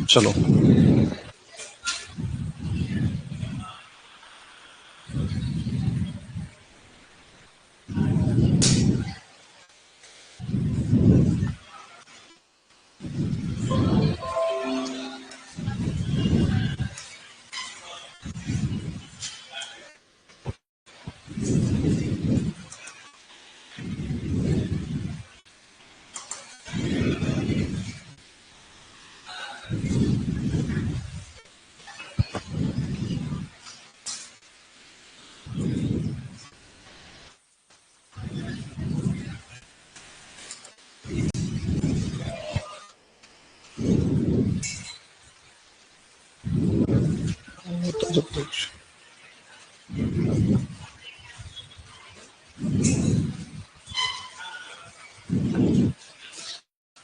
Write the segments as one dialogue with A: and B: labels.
A: चलो,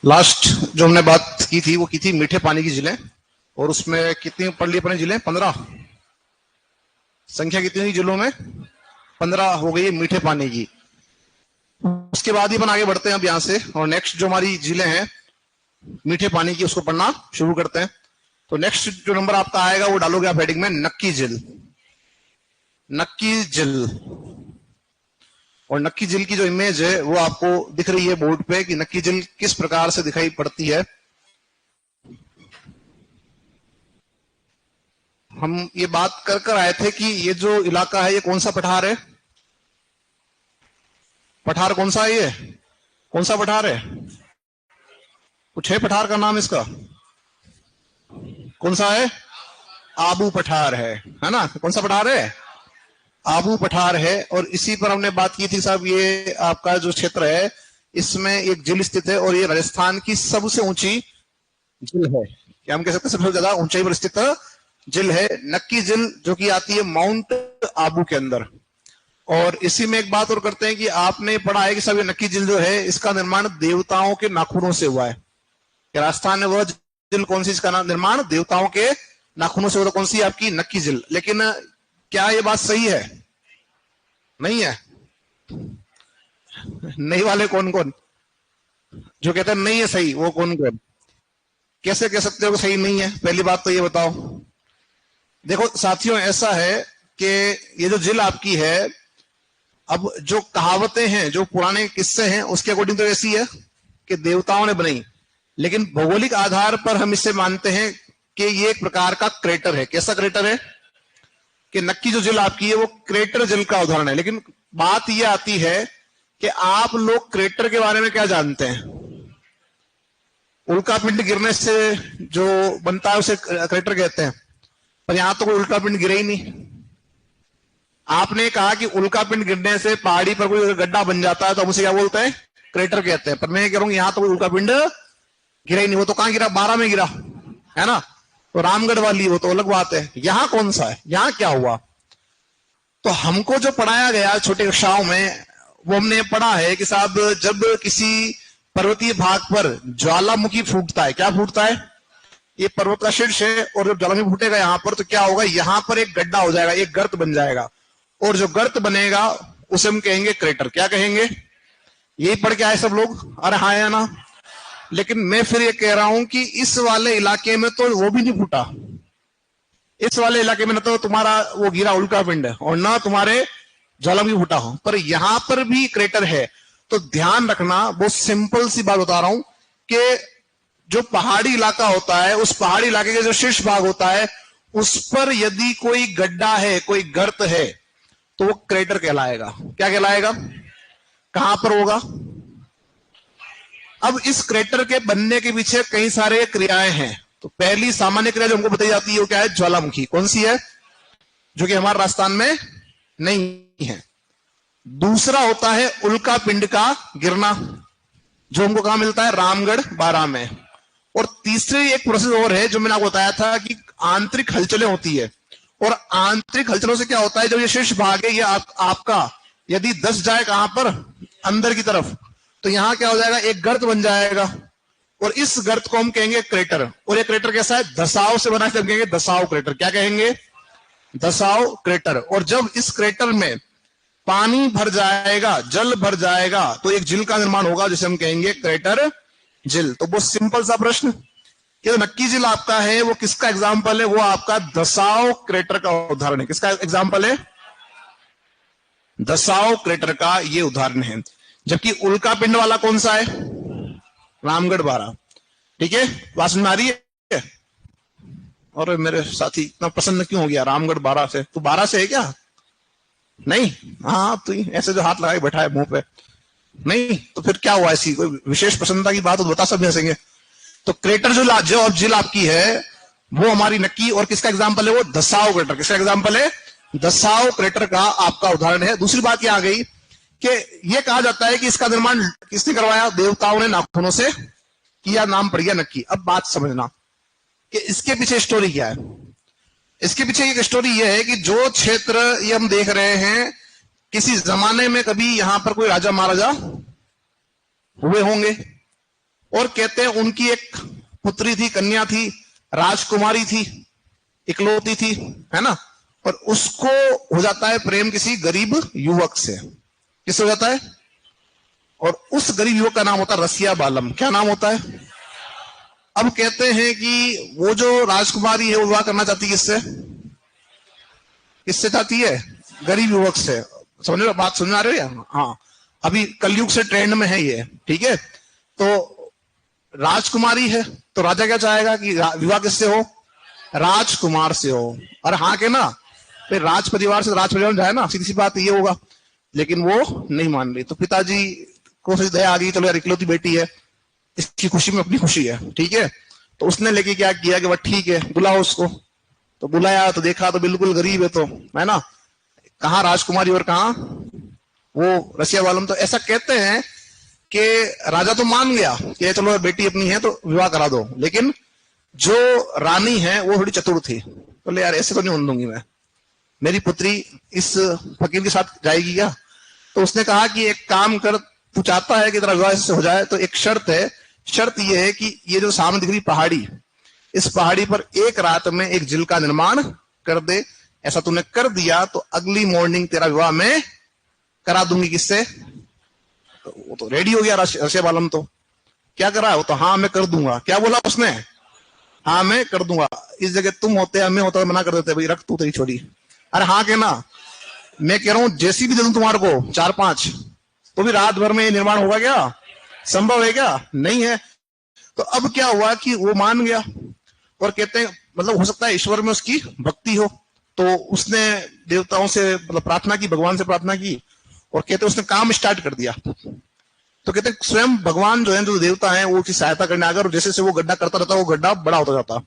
A: लास्ट जो हमने बात की थी वो की थी मीठे पानी की झीलें, और उसमें कितनी पढ़ ली अपने झीलें? 15। संख्या कितनी हुई झीलों में? 15 हो गई मीठे पानी की। उसके बाद ही अपन आगे बढ़ते हैं अब यहां से, और नेक्स्ट जो हमारी झीलें हैं मीठे पानी की उसको पढ़ना शुरू करते हैं। तो नेक्स्ट जो नंबर आपका आएगा वो डालोगे आप हेडिंग में नक्की झील। नक्की झील, और नक्की झील की जो इमेज है वो आपको दिख रही है बोर्ड पे कि नक्की झील किस प्रकार से दिखाई पड़ती है। हम ये बात कर कर आए थे कि ये जो इलाका है ये कौन सा पठार है? पठार कौन सा है ये? कौन सा पठार है? कुछ है पठार का नाम इसका? कौन सा है? आबू पठार है ना? कौन सा पठार है? आबू पठार है। और इसी पर हमने बात की थी साहब, ये आपका जो क्षेत्र है इसमें एक झील स्थित है, और ये राजस्थान की सबसे ऊंची झील है। क्या हम कह सकते हैं सबसे ज्यादा ऊंचाई पर स्थित झील है नक्की झील, जो कि आती है माउंट आबू के अंदर। और इसी में एक बात और करते हैं कि आपने पढ़ा है कि सब ये नक्की झील जो है इसका निर्माण देवताओं के नाखूनों से हुआ है। राजस्थान में वह झील कौन सी, इसका निर्माण देवताओं के नाखूनों से हुआ? कौन सी आपकी? नक्की झील। लेकिन क्या ये बात सही है? नहीं है। नहीं वाले कौन कौन जो कहते हैं नहीं है सही, वो कौन कौन? कैसे कह सकते हो कि सही नहीं है? पहली बात तो ये बताओ। देखो साथियों, ऐसा है कि ये जो झील आपकी है, अब जो कहावतें हैं, जो पुराने किस्से हैं, उसके अकॉर्डिंग तो ऐसी है कि देवताओं ने बनाई, लेकिन भौगोलिक आधार पर हम इसे मानते हैं कि ये एक प्रकार का क्रेटर है। कैसा क्रेटर है? कि नक्की जो झील आपकी है वो क्रेटर झील का उदाहरण है। लेकिन बात यह आती है कि आप लोग क्रेटर के बारे में क्या जानते हैं? उल्का पिंड गिरने से जो बनता है उसे क्रेटर कहते हैं, पर यहां तो कोई उल्का पिंड गिरे ही नहीं। आपने कहा कि उल्का पिंड गिरने से पहाड़ी पर कोई गड्ढा बन जाता है तो हम उसे क्या बोलते हैं? क्रेटर कहते हैं। पर मैं कह रहा हूं यहां तो कोई उल्का पिंड गिरा ही नहीं। वो तो कहां गिरा? 12 में गिरा है ना? तो रामगढ़ वाली वो तो अलग बात है। यहां कौन सा है? यहां क्या हुआ? तो हमको जो पढ़ाया गया छोटे कक्षाओं में वो हमने पढ़ा है कि साहब जब किसी पर्वतीय भाग पर ज्वालामुखी फूटता है, क्या फूटता है? ये पर्वत का शीर्ष है, और जब ज्वालामुखी फूटेगा यहां पर तो क्या होगा? यहां पर एक गड्ढा हो जाएगा, एक गर्त बन जाएगा, और जो गर्त बनेगा उसे हम कहेंगे क्रेटर। क्या कहेंगे? यही पढ़ के आए सब लोग? अरे हाँ या ना? लेकिन मैं फिर ये कह रहा हूं कि इस वाले इलाके में तो वो भी नहीं फूटा। इस वाले इलाके में न तो तुम्हारा वो गिरा उल्का पिंड और ना तुम्हारे ज्वालामुखी फूटा हो, पर यहां पर भी क्रेटर है। तो ध्यान रखना, बहुत सिंपल सी बात बता रहा हूं कि जो पहाड़ी इलाका होता है, उस पहाड़ी इलाके का जो शीर्ष भाग होता है, उस पर यदि कोई गड्ढा है, कोई गर्त है, तो वो क्रेटर कहलाएगा। क्या कहलाएगा? कहां पर होगा? अब इस क्रेटर के बनने के पीछे कई सारे क्रियाएं हैं। तो पहली सामान्य क्रिया जो हमको बताई जाती है वो क्या है? ज्वालामुखी। कौन सी है? जो कि हमारे राजस्थान में नहीं है। दूसरा होता है उल्का पिंड का गिरना, जो हमको कहां मिलता है? रामगढ़ 12 में। और तीसरी एक प्रोसेस और है जो मैंने आपको बताया था कि आंतरिक हलचलें होती है। और आंतरिक हलचलों से क्या होता है, जब ये शीर्ष भाग है ये आपका यदि दस जाए कहां पर? अंदर की तरफ, तो यहां क्या हो जाएगा? एक गर्त बन जाएगा, और इस गर्त को हम कहेंगे क्रेटर। और ये क्रेटर कैसा है? धसाव से बना है, कहेंगे धसाव क्रेटर। क्या कहेंगे? धसाव क्रेटर। और जब इस क्रेटर में पानी भर जाएगा, जल भर जाएगा, तो एक झील का निर्माण होगा जिसे हम कहेंगे क्रेटर झील। तो बहुत सिंपल सा प्रश्न कि जो नक्की झील आपका है वो किसका एग्जाम्पल है? वो आपका दसाव क्रेटर का उदाहरण है। किसका एग्जाम्पल है? दसाव क्रेटर का ये उदाहरण है। जबकि उल्का पिंड वाला कौन सा है? रामगढ़ 12। ठीक है, बात समझ में आ रही है? और मेरे साथी इतना प्रसन्न क्यों हो गया रामगढ़ 12 से? तू 12 से है क्या? नहीं? हाँ, तू ऐसे जो हाथ लगाए बैठा है मुंह पे, नहीं तो फिर क्या हुआ? ऐसी कोई विशेष प्रसन्नता की बात हो तो बता, सब हंसेंगे। तो क्रेटर जो झील आपकी है वो हमारी नक्की, और किसका एग्जाम्पल है? वो दसाव क्रेटर। किसका एग्जाम्पल है? दसाव क्रेटर का आपका उदाहरण है। दूसरी बात यह आ गई कि यह कहा जाता है कि इसका निर्माण किसने करवाया? देवताओं ने नाखूनों से किया, नाम पड़ गया नक्की। अब बात समझना कि इसके पीछे स्टोरी क्या है। इसके पीछे एक स्टोरी यह है कि जो क्षेत्र ये हम देख रहे हैं, किसी जमाने में कभी यहां पर कोई राजा महाराजा हुए होंगे, और कहते हैं उनकी एक पुत्री थी, कन्या थी, राजकुमारी थी, इकलौती थी, है ना। और उसको हो जाता है प्रेम किसी गरीब युवक से। किससे हो जाता है? और उस गरीब युवक का नाम होता है रसिया बालम। क्या नाम होता है? अब कहते हैं कि वो जो राजकुमारी है वो विवाह करना चाहती है किससे? किससे चाहती है? गरीब युवक से। समझ रहे हो बात? समझ आ रही है? हाँ, अभी कलयुग से ट्रेंड में है ये। ठीक है, तो राजकुमारी है तो राजा क्या चाहेगा कि विवाह किससे हो? राजकुमार से हो। और हाँ के ना, फिर राज परिवार से राज परिवार में जाए ना, सीधी सी बात ये होगा। लेकिन वो नहीं मान रही, तो पिताजी को दया आ गई, चलो यार इकलौती बेटी है, इसकी खुशी में अपनी खुशी है। ठीक है, तो उसने लेके क्या किया कि वह ठीक है बुलाओ उसको। तो बुलाया तो देखा तो बिल्कुल गरीब है, तो है ना, कहाँ राजकुमारी और कहाँ वो रसिया बालम। तो ऐसा कहते हैं कि राजा तो मान गया कि चलो बेटी अपनी है तो विवाह करा दो, लेकिन जो रानी है वो थोड़ी चतुर थी। बोले यार ऐसे तो नहीं होने दूंगी मैं, मेरी पुत्री इस फकीर के साथ जाएगी क्या? तो उसने कहा कि एक काम कर, तू चाहता है कि तेरा विवाह इससे हो जाए तो एक शर्त है। शर्त यह है कि ये जो सामने दिख रही पहाड़ी, इस पहाड़ी पर एक रात में एक झील का निर्माण कर दे। ऐसा तूने कर दिया तो अगली मॉर्निंग तेरा विवाह मैं करा दूंगी। किससे? तो वो तो रेडी हो गया रसिया बालम। तो क्या करा? वो तो हाँ मैं कर दूंगा। क्या बोला उसने? हाँ मैं कर दूंगा। इस जगह तुम होते, मैं होता, मना कर देते, भाई रख तू तेरी छोड़ी। अरे हाँ के ना, मैं कह रहा हूं जैसी भी दे दूं तुम्हारे को 4-5, तो भी रात भर में निर्माण होगा क्या? संभव है क्या? नहीं है। तो अब क्या हुआ कि वो मान गया, और कहते हैं मतलब हो सकता है ईश्वर में उसकी भक्ति हो, तो उसने देवताओं से मतलब प्रार्थना की, भगवान से प्रार्थना की, और कहते हैं उसने काम स्टार्ट कर दिया। तो कहते हैं स्वयं भगवान जो है, जो देवता है, वो उसकी सहायता करने आ गए, और जैसे से वो गड्ढा करता रहता वो गड्ढा बड़ा होता जाता।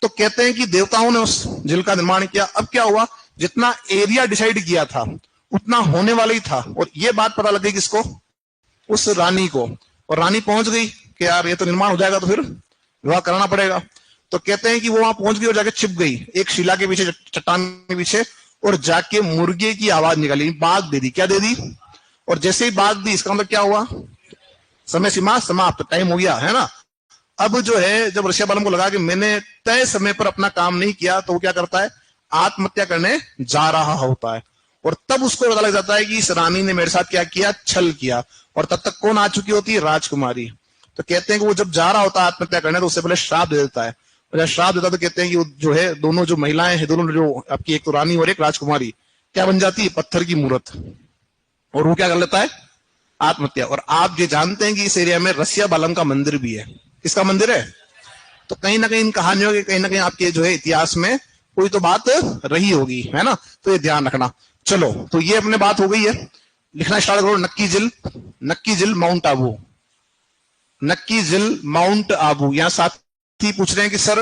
A: तो कहते हैं कि देवताओं ने उस झील का निर्माण किया। अब क्या हुआ, जितना एरिया डिसाइड किया था उतना होने वाला ही था, और ये बात पता लग गई किसको? उस रानी को। और रानी पहुंच गई कि यार ये तो निर्माण हो जाएगा तो फिर विवाह कराना पड़ेगा। तो कहते हैं कि वो वहां पहुंच गई और जाके छिप गई एक शिला के पीछे, चट्टान के पीछे, और जाके मुर्गे की आवाज निकाली, बाग दे दी। क्या दे दी? और जैसे ही बाग दी, इसका मतलब क्या हुआ? समय सीमा समाप्त, टाइम हो गया, है ना। अब जो है, जब रसिया बालम को लगा कि मैंने तय समय पर अपना काम नहीं किया, तो वो क्या करता है? आत्महत्या करने जा रहा होता है। और तब उसको पता लग जाता है कि इस रानी ने मेरे साथ क्या किया? छल किया। और तब तक कौन आ चुकी होती है? राजकुमारी। तो कहते हैं कि वो जब जा रहा होता है आत्महत्या करने, तो उससे पहले श्राप दे देता है। और जब श्राप देता है तो कहते हैं कि वो जो है, दोनों जो महिलाएं हैं, दोनों जो आपकी, एक तो रानी और एक राजकुमारी, क्या बन जाती है? पत्थर की मूर्त। और वो क्या कर लेता है? आत्महत्या। और आप ये जानते हैं कि इस एरिया में रसिया बालम का मंदिर भी है। किसका मंदिर है? तो कहीं ना कहीं इन कहानियों के, कहीं ना कहीं आपके जो है इतिहास में कोई तो बात रही होगी, है ना। तो ये ध्यान रखना। चलो, तो ये अपने बात हो गई है। लिखना स्टार्ट करो। नक्की झील, नक्की झील माउंट आबू, नक्की झील माउंट आबू। यहां साथी पूछ रहे हैं कि सर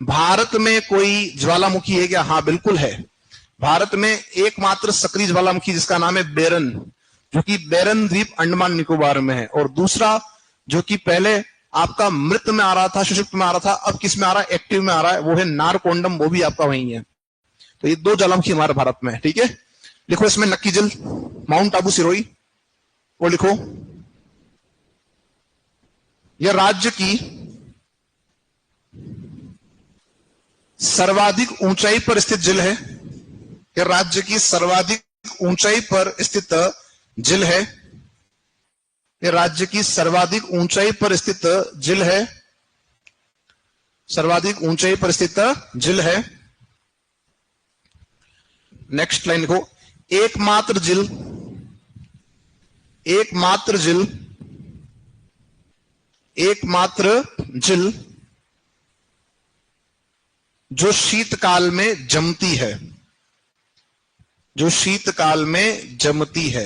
A: भारत में कोई ज्वालामुखी है क्या? हाँ बिल्कुल है। भारत में एकमात्र सक्रिय ज्वालामुखी जिसका नाम है बेरन, जो कि बेरन द्वीप अंडमान निकोबार में है। और दूसरा जो कि पहले आपका मृत में आ रहा था, सुषुप्त में आ रहा था, अब किस में आ रहा है? एक्टिव में आ रहा है, वो है नारकोंडम, वो भी आपका वही है। तो ये 2 ज्वालामुखी हमारे भारत में है। ठीक है, लिखो इसमें नक्की झील, माउंट आबू सिरोही, वो लिखो। यह राज्य की सर्वाधिक ऊंचाई पर स्थित झील है। यह राज्य की सर्वाधिक ऊंचाई पर स्थित झील है। यह राज्य की सर्वाधिक ऊंचाई पर स्थित झील है। सर्वाधिक ऊंचाई पर स्थित झील है। नेक्स्ट लाइन लिखो, एकमात्र झील, एकमात्र झील, एकमात्र झील जो शीतकाल में जमती है, जो शीतकाल में जमती है।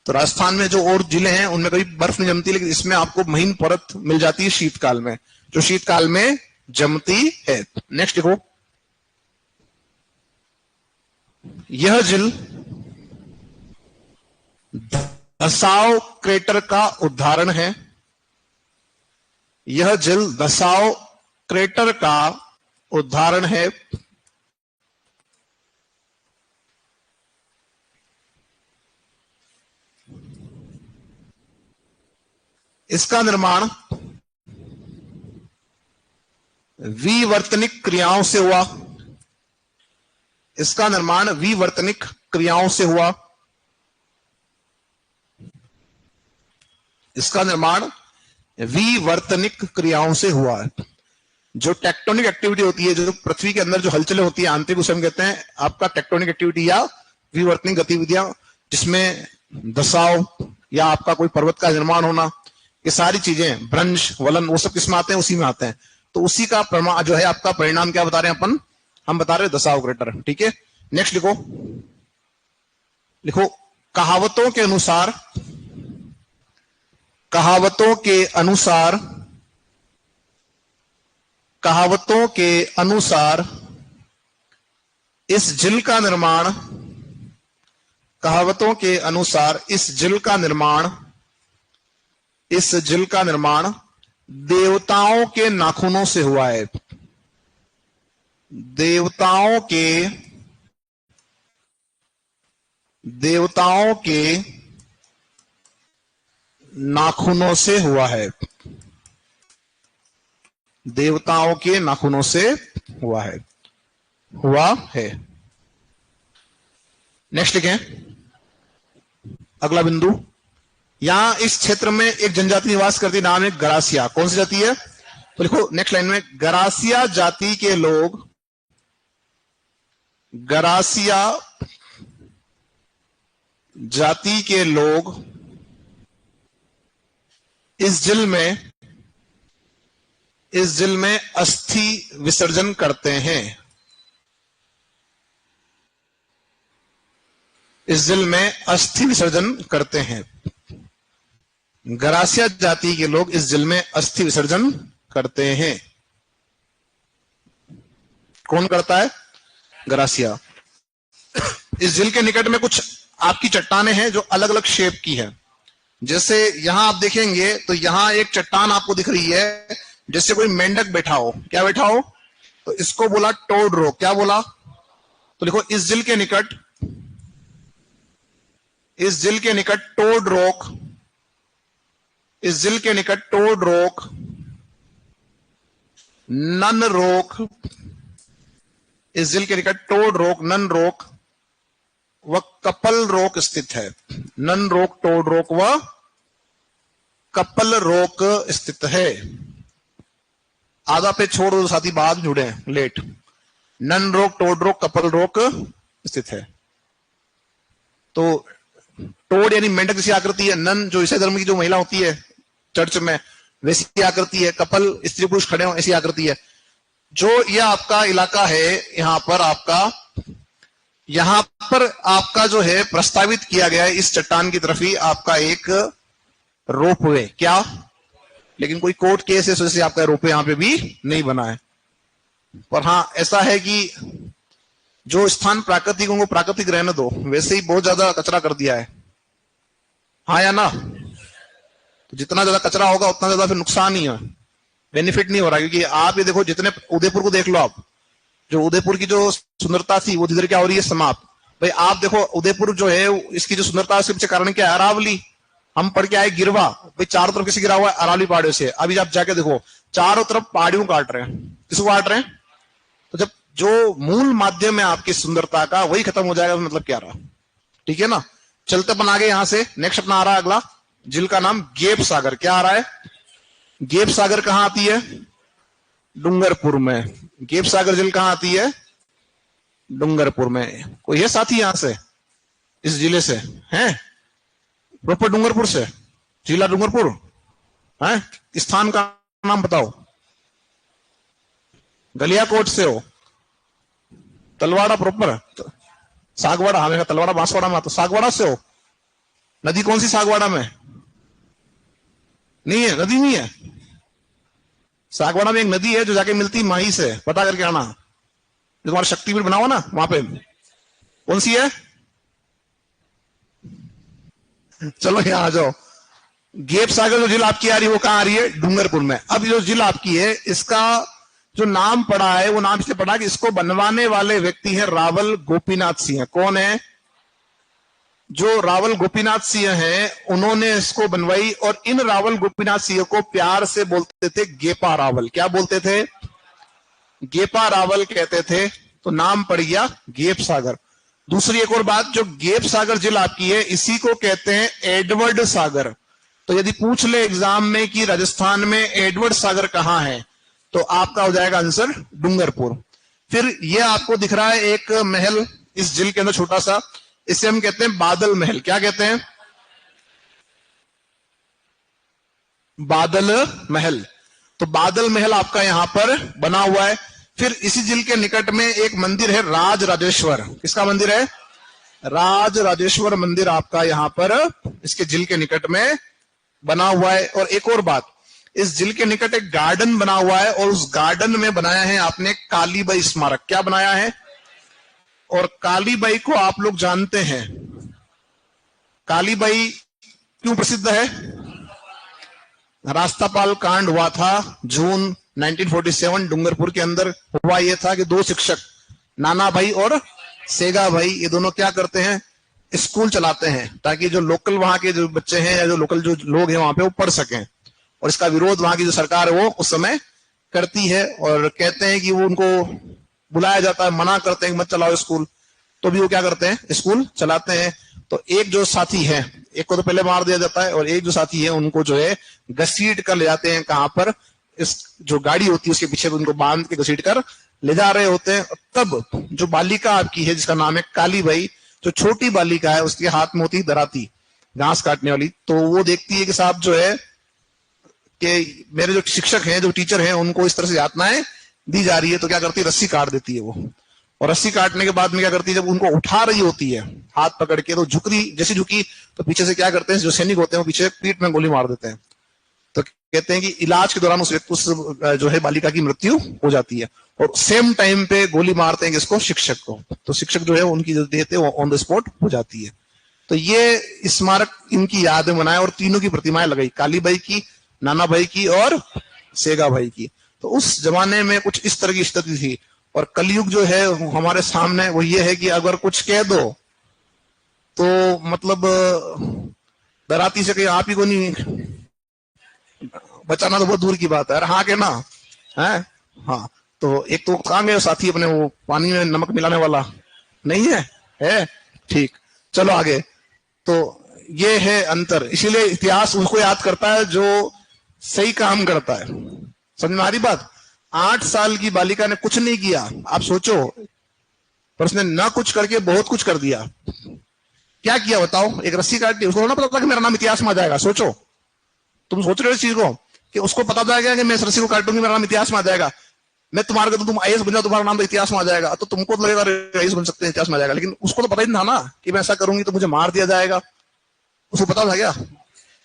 A: तो राजस्थान में जो और जिले हैं उनमें कभी बर्फ नहीं जमती, लेकिन इसमें आपको महीन परत मिल जाती है शीतकाल में, जो शीतकाल में जमती है। नेक्स्ट देखो, यह झील दसाव क्रेटर का उदाहरण है। यह झील दसाव क्रेटर का उदाहरण है। इसका निर्माण विवर्तनिक क्रियाओं से हुआ। इसका निर्माण विवर्तनिक क्रियाओं से हुआ। इसका निर्माण विवर्तनिक क्रियाओं से हुआ। जो टेक्टोनिक एक्टिविटी होती है, जो पृथ्वी के अंदर जो हलचलें होती है आंतरिक, उसे हम कहते हैं आपका टेक्टोनिक एक्टिविटी या विवर्तनिक गतिविधियां, जिसमें दसाव या आपका कोई पर्वत का निर्माण होना, ये सारी चीजें, भ्रंश, वलन, वो सब किसमें आते हैं? उसी में आते हैं। तो उसी का प्रमाण जो है आपका परिणाम क्या बता रहे हैं अपन? हम बता रहे हैं दसाव क्रेटर। ठीक है, नेक्स्ट लिखो, लिखो कहावतों के अनुसार, कहावतों के अनुसार, कहावतों के अनुसार इस झील का निर्माण, कहावतों के अनुसार इस झील का निर्माण, इस झील का निर्माण देवताओं के नाखूनों से हुआ है। देवताओं के, देवताओं के नाखूनों से हुआ है। देवताओं के नाखूनों से हुआ है, हुआ है। नेक्स्ट लिखें, अगला बिंदु, यहां इस क्षेत्र में एक जनजाति निवास करती, नाम है गरासिया। कौन सी जाति है? तो लिखो नेक्स्ट लाइन में, गरासिया जाति के लोग, गरासिया जाति के लोग इस झील में, इस झील में अस्थि विसर्जन करते हैं। इस झील में अस्थि विसर्जन करते हैं। गरासिया जाति के लोग इस झील में अस्थि विसर्जन करते हैं। कौन करता है? गरासिया। इस झील के निकट में कुछ आपकी चट्टानें हैं जो अलग अलग शेप की है। जैसे यहां आप देखेंगे तो यहां एक चट्टान आपको दिख रही है जैसे कोई मेंढक बैठा हो। क्या बैठा हो? तो इसको बोला टोड रॉक। क्या बोला? तो लिखो, इस झील के निकट, इस झील के निकट टोड रॉक, इस झील के निकट टोड रॉक, नन रॉक, इस झील के निकट टोड रॉक, नन रॉक व कपल रॉक स्थित है। नन रॉक, टोड रॉक व कपल रॉक स्थित है। आधा पे छोड़ दो साथी, बाद जुड़े हैं लेट। Nun Rock, Toad Rock, Couple Rock स्थित है। तो टोड यानी मेंढक जैसी आकृति है। नन जो ईसाई धर्म की जो महिला होती है चर्च में, वैसी आकृति है। कपल स्त्री पुरुष खड़े हो, ऐसी आकृति है। जो यह आपका इलाका है, यहां पर आपका जो है प्रस्तावित किया गया है इस चट्टान की तरफ ही आपका एक रोपवे। क्या? लेकिन कोई कोर्ट केस है जैसे आपका रोपवे यहां पे भी नहीं बना है। पर हां, ऐसा है कि जो स्थान प्राकृतिक, उनको प्राकृतिक रहने दो। वैसे ही बहुत ज्यादा कचरा कर दिया है, हाँ या ना? तो जितना ज्यादा कचरा होगा उतना ज्यादा फिर नुकसान ही है, बेनिफिट नहीं हो रहा। क्योंकि आप ये देखो, जितने उदयपुर को देख लो आप, जो उदयपुर की जो सुंदरता थी वो धीरे क्या हो रही है? समाप्त। भाई आप देखो, उदयपुर जो है इसकी जो सुंदरता है उसके पीछे कारण क्या है? अरावली। हम पढ़ के आए गिरवा। भाई चारों तरफ किसी गिरा हुआ है? अरावली पहाड़ियों से। अभी आप जाके देखो, चारों तरफ पहाड़ियों काट रहे हैं। किसको काट रहे हैं? तो जब जो मूल माध्यम है आपकी सुंदरता का वही खत्म हो जाएगा, मतलब क्या रहा? ठीक है ना? चलते अपन आगे यहां से। नेक्स्ट अपना आ रहा है अगला झील का नाम गेप सागर। क्या आ रहा है? गेप सागर कहां आती है? डूंगरपुर में। गेप सागर झील कहाँ आती है? डूंगरपुर में। कोई है साथी यहां से, इस जिले से हैं? प्रॉपर डूंगरपुर से, जिला डूंगरपुर है? स्थान का नाम बताओ। गलियाकोट से हो? तलवाड़ा प्रॉपर? सागवाड़ा, हमें तलवाड़ा बांसवाड़ा में, तो सागवाड़ा से हो? नदी कौन सी सागवाड़ा में? नहीं है, नदी नहीं है सागवाड़ा में। एक नदी है जो जाके मिलती माही से, पता करके आना। जो तुम्हारा शक्तिपीठ बना हुआ ना वहां पे, कौन सी है? चलो यहां आ जाओ। गेप सागर जो झील आपकी आ रही है वो कहां आ रही है? डूंगरपुर में। अब जो झील आपकी है इसका जो नाम पड़ा है वो नाम इसलिए पड़ा कि इसको बनवाने वाले व्यक्ति हैं रावल गोपीनाथ सिंह। कौन है? जो रावल गोपीनाथ सिंह हैं उन्होंने इसको बनवाई, और इन रावल गोपीनाथ सिंह को प्यार से बोलते थे गेपा रावल। क्या बोलते थे? गेपा रावल कहते थे, तो नाम पड़ गया गेप सागर। दूसरी एक और बात, जो गेप सागर झील आपकी है इसी को कहते हैं एडवर्ड सागर। तो यदि पूछ ले एग्जाम में कि राजस्थान में एडवर्ड सागर कहां है, तो आपका हो जाएगा आंसर डूंगरपुर। फिर ये आपको दिख रहा है एक महल इस झील के अंदर छोटा सा, इसे हम कहते हैं बादल महल। क्या कहते हैं? बादल महल। तो बादल महल आपका यहां पर बना हुआ है। फिर इसी झील के निकट में एक मंदिर है राज राजेश्वर। किसका मंदिर है? राज राजेश्वर मंदिर आपका यहां पर इसके झील के निकट में बना हुआ है। और एक और बात, इस झील के निकट एक गार्डन बना हुआ है, और उस गार्डन में बनाया है आपने कालीबाई स्मारक। क्या बनाया है? और कालीबाई को आप लोग जानते हैं, कालीबाई क्यों प्रसिद्ध है? रास्तापाल कांड हुआ था जून 1947 डूंगरपुर के अंदर। हुआ यह था कि दो शिक्षक नाना भाई और सेगा भाई, ये दोनों क्या करते हैं? स्कूल चलाते हैं ताकि जो लोकल वहां के जो बच्चे हैं या जो लोकल जो लोग हैं वहां पे वो पढ़ सकें। और इसका विरोध वहां की जो सरकार है वो उस समय करती है, और कहते हैं कि वो उनको बुलाया जाता है, मना करते हैं कि मत चलाओ स्कूल, तो भी वो क्या करते हैं? स्कूल चलाते हैं। तो एक जो साथी है, एक को तो पहले मार दिया जाता है, और एक जो साथी है उनको जो है घसीट कर ले जाते हैं। कहां पर? इस जो गाड़ी होती है उसके पीछे उनको बांध के घसीट कर ले जा रहे होते हैं। तब जो बालिका आपकी है जिसका नाम है कालीबाई, जो छोटी बालिका है उसके हाथ में होती दराती, घास काटने वाली। तो वो देखती है कि साहब जो है कि मेरे जो शिक्षक हैं, जो टीचर हैं, उनको इस तरह से यातनाएं दी जा रही है, तो क्या करती है? रस्सी काट देती है वो। और रस्सी काटने के बाद में क्या करती है? जब उनको उठा रही होती है हाथ पकड़ के, तो झुक रही, जैसी झुकी तो पीछे से क्या करते हैं जो सैनिक होते हैं वो पीछे पीठ में गोली मार देते हैं। तो कहते हैं कि इलाज के दौरान उस जो है बालिका की मृत्यु हो जाती है, और सेम टाइम पे गोली मारते हैं किसको? शिक्षक को। तो शिक्षक जो है उनकी जो देते वो ऑन द स्पॉट हो जाती है। तो ये स्मारक इनकी याद में बनाया, और तीनों की प्रतिमाएं लगाई, कालीबाई की, नाना भाई की और सेगा भाई की। तो उस जमाने में कुछ इस तरह की स्थिति थी। और कलयुग जो है हमारे सामने वो ये है कि अगर कुछ कह दो तो मतलब डराती से कहीं आप ही को नहीं बचाना तो बहुत दूर की बात है। अरे हाँ के ना है? हाँ। तो एक तो कहां गए साथी अपने, वो पानी में नमक मिलाने वाला नहीं है? है? ठीक, चलो आगे। तो ये है अंतर। इसीलिए इतिहास उसको याद करता है जो सही काम करता है। समझ में आ रही बात? 8 साल की बालिका ने कुछ नहीं किया, आप सोचो, पर उसने ना कुछ करके बहुत कुछ कर दिया। क्या किया बताओ? एक रस्सी काट दी। उसको ना पता था कि मेरा नाम इतिहास में आ जाएगा। सोचो, तुम सोच रहे हो इस चीज को कि उसको पता था कि मैं इस रस्सी को काटूंगी मेरा नाम इतिहास में आ जाएगा। मैं तुम्हारे को, तुम आईएएस बन जाओ, तुम्हारा नाम तो इतिहास में आ जाएगा, तो तुमको तो लगेगा आईएएस बन सकते हैं, इतिहास में आ जाएगा। लेकिन उसको तो पता ही नहीं था ना कि मैं ऐसा करूंगी तो मुझे मार दिया जाएगा। उसको पता था क्या?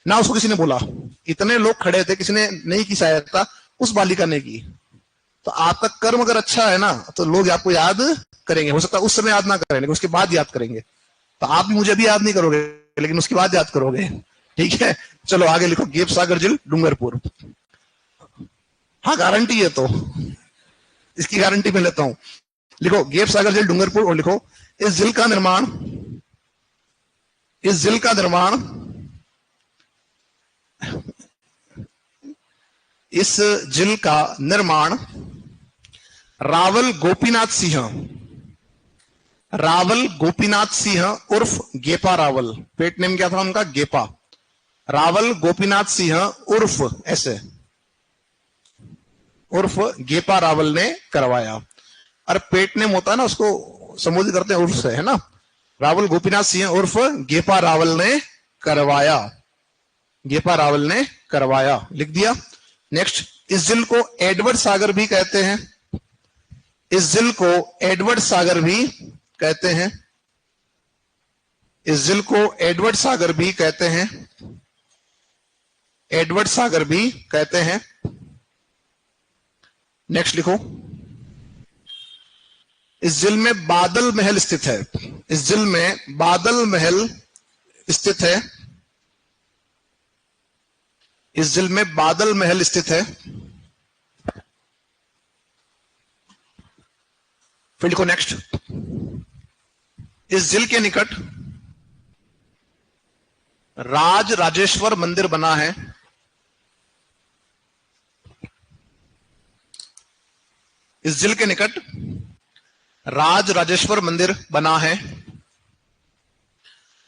A: ना उसको किसी ने बोला। इतने लोग खड़े थे, किसी ने नहीं की सहायता, उस बालिका ने की। तो आपका कर्म अगर अच्छा है ना तो लोग आपको याद करेंगे। हो सकता है उस समय याद ना करें लेकिन उसके बाद याद करेंगे। तो आप भी मुझे भी याद नहीं करोगे लेकिन उसके बाद याद करोगे। ठीक है, चलो आगे लिखो, गेप सागर झील डूंगरपुर। हाँ गारंटी है, तो इसकी गारंटी मैं लेता हूं। लिखो गेप सागर झील डूंगरपुर, और लिखो इस झील का निर्माण रावल गोपीनाथ सिंह उर्फ गेपा रावल, पेट नेम क्या था उनका? गेपा। रावल गोपीनाथ सिंह उर्फ ऐसे उर्फ गेपा रावल ने करवाया। अरे पेट नेम होता है ना, उसको संबोधित करते हैं उर्फ से, है ना। रावल गोपीनाथ सिंह उर्फ गेपा रावल ने करवाया, गेपा रावल ने करवाया, लिख दिया। नेक्स्ट, इस जिल को एडवर्ड सागर भी कहते हैं, इस जिल को एडवर्ड सागर भी कहते हैं, इस जिल को एडवर्ड सागर भी कहते हैं, एडवर्ड सागर भी कहते हैं। नेक्स्ट लिखो, इस जिल में बादल महल स्थित है, इस जिल में बादल महल स्थित है, इस जिल में बादल महल स्थित है। फिर लिखो नेक्स्ट, इस जिल के निकट राज राजेश्वर मंदिर बना है, इस जिल के निकट राज राजेश्वर मंदिर बना है,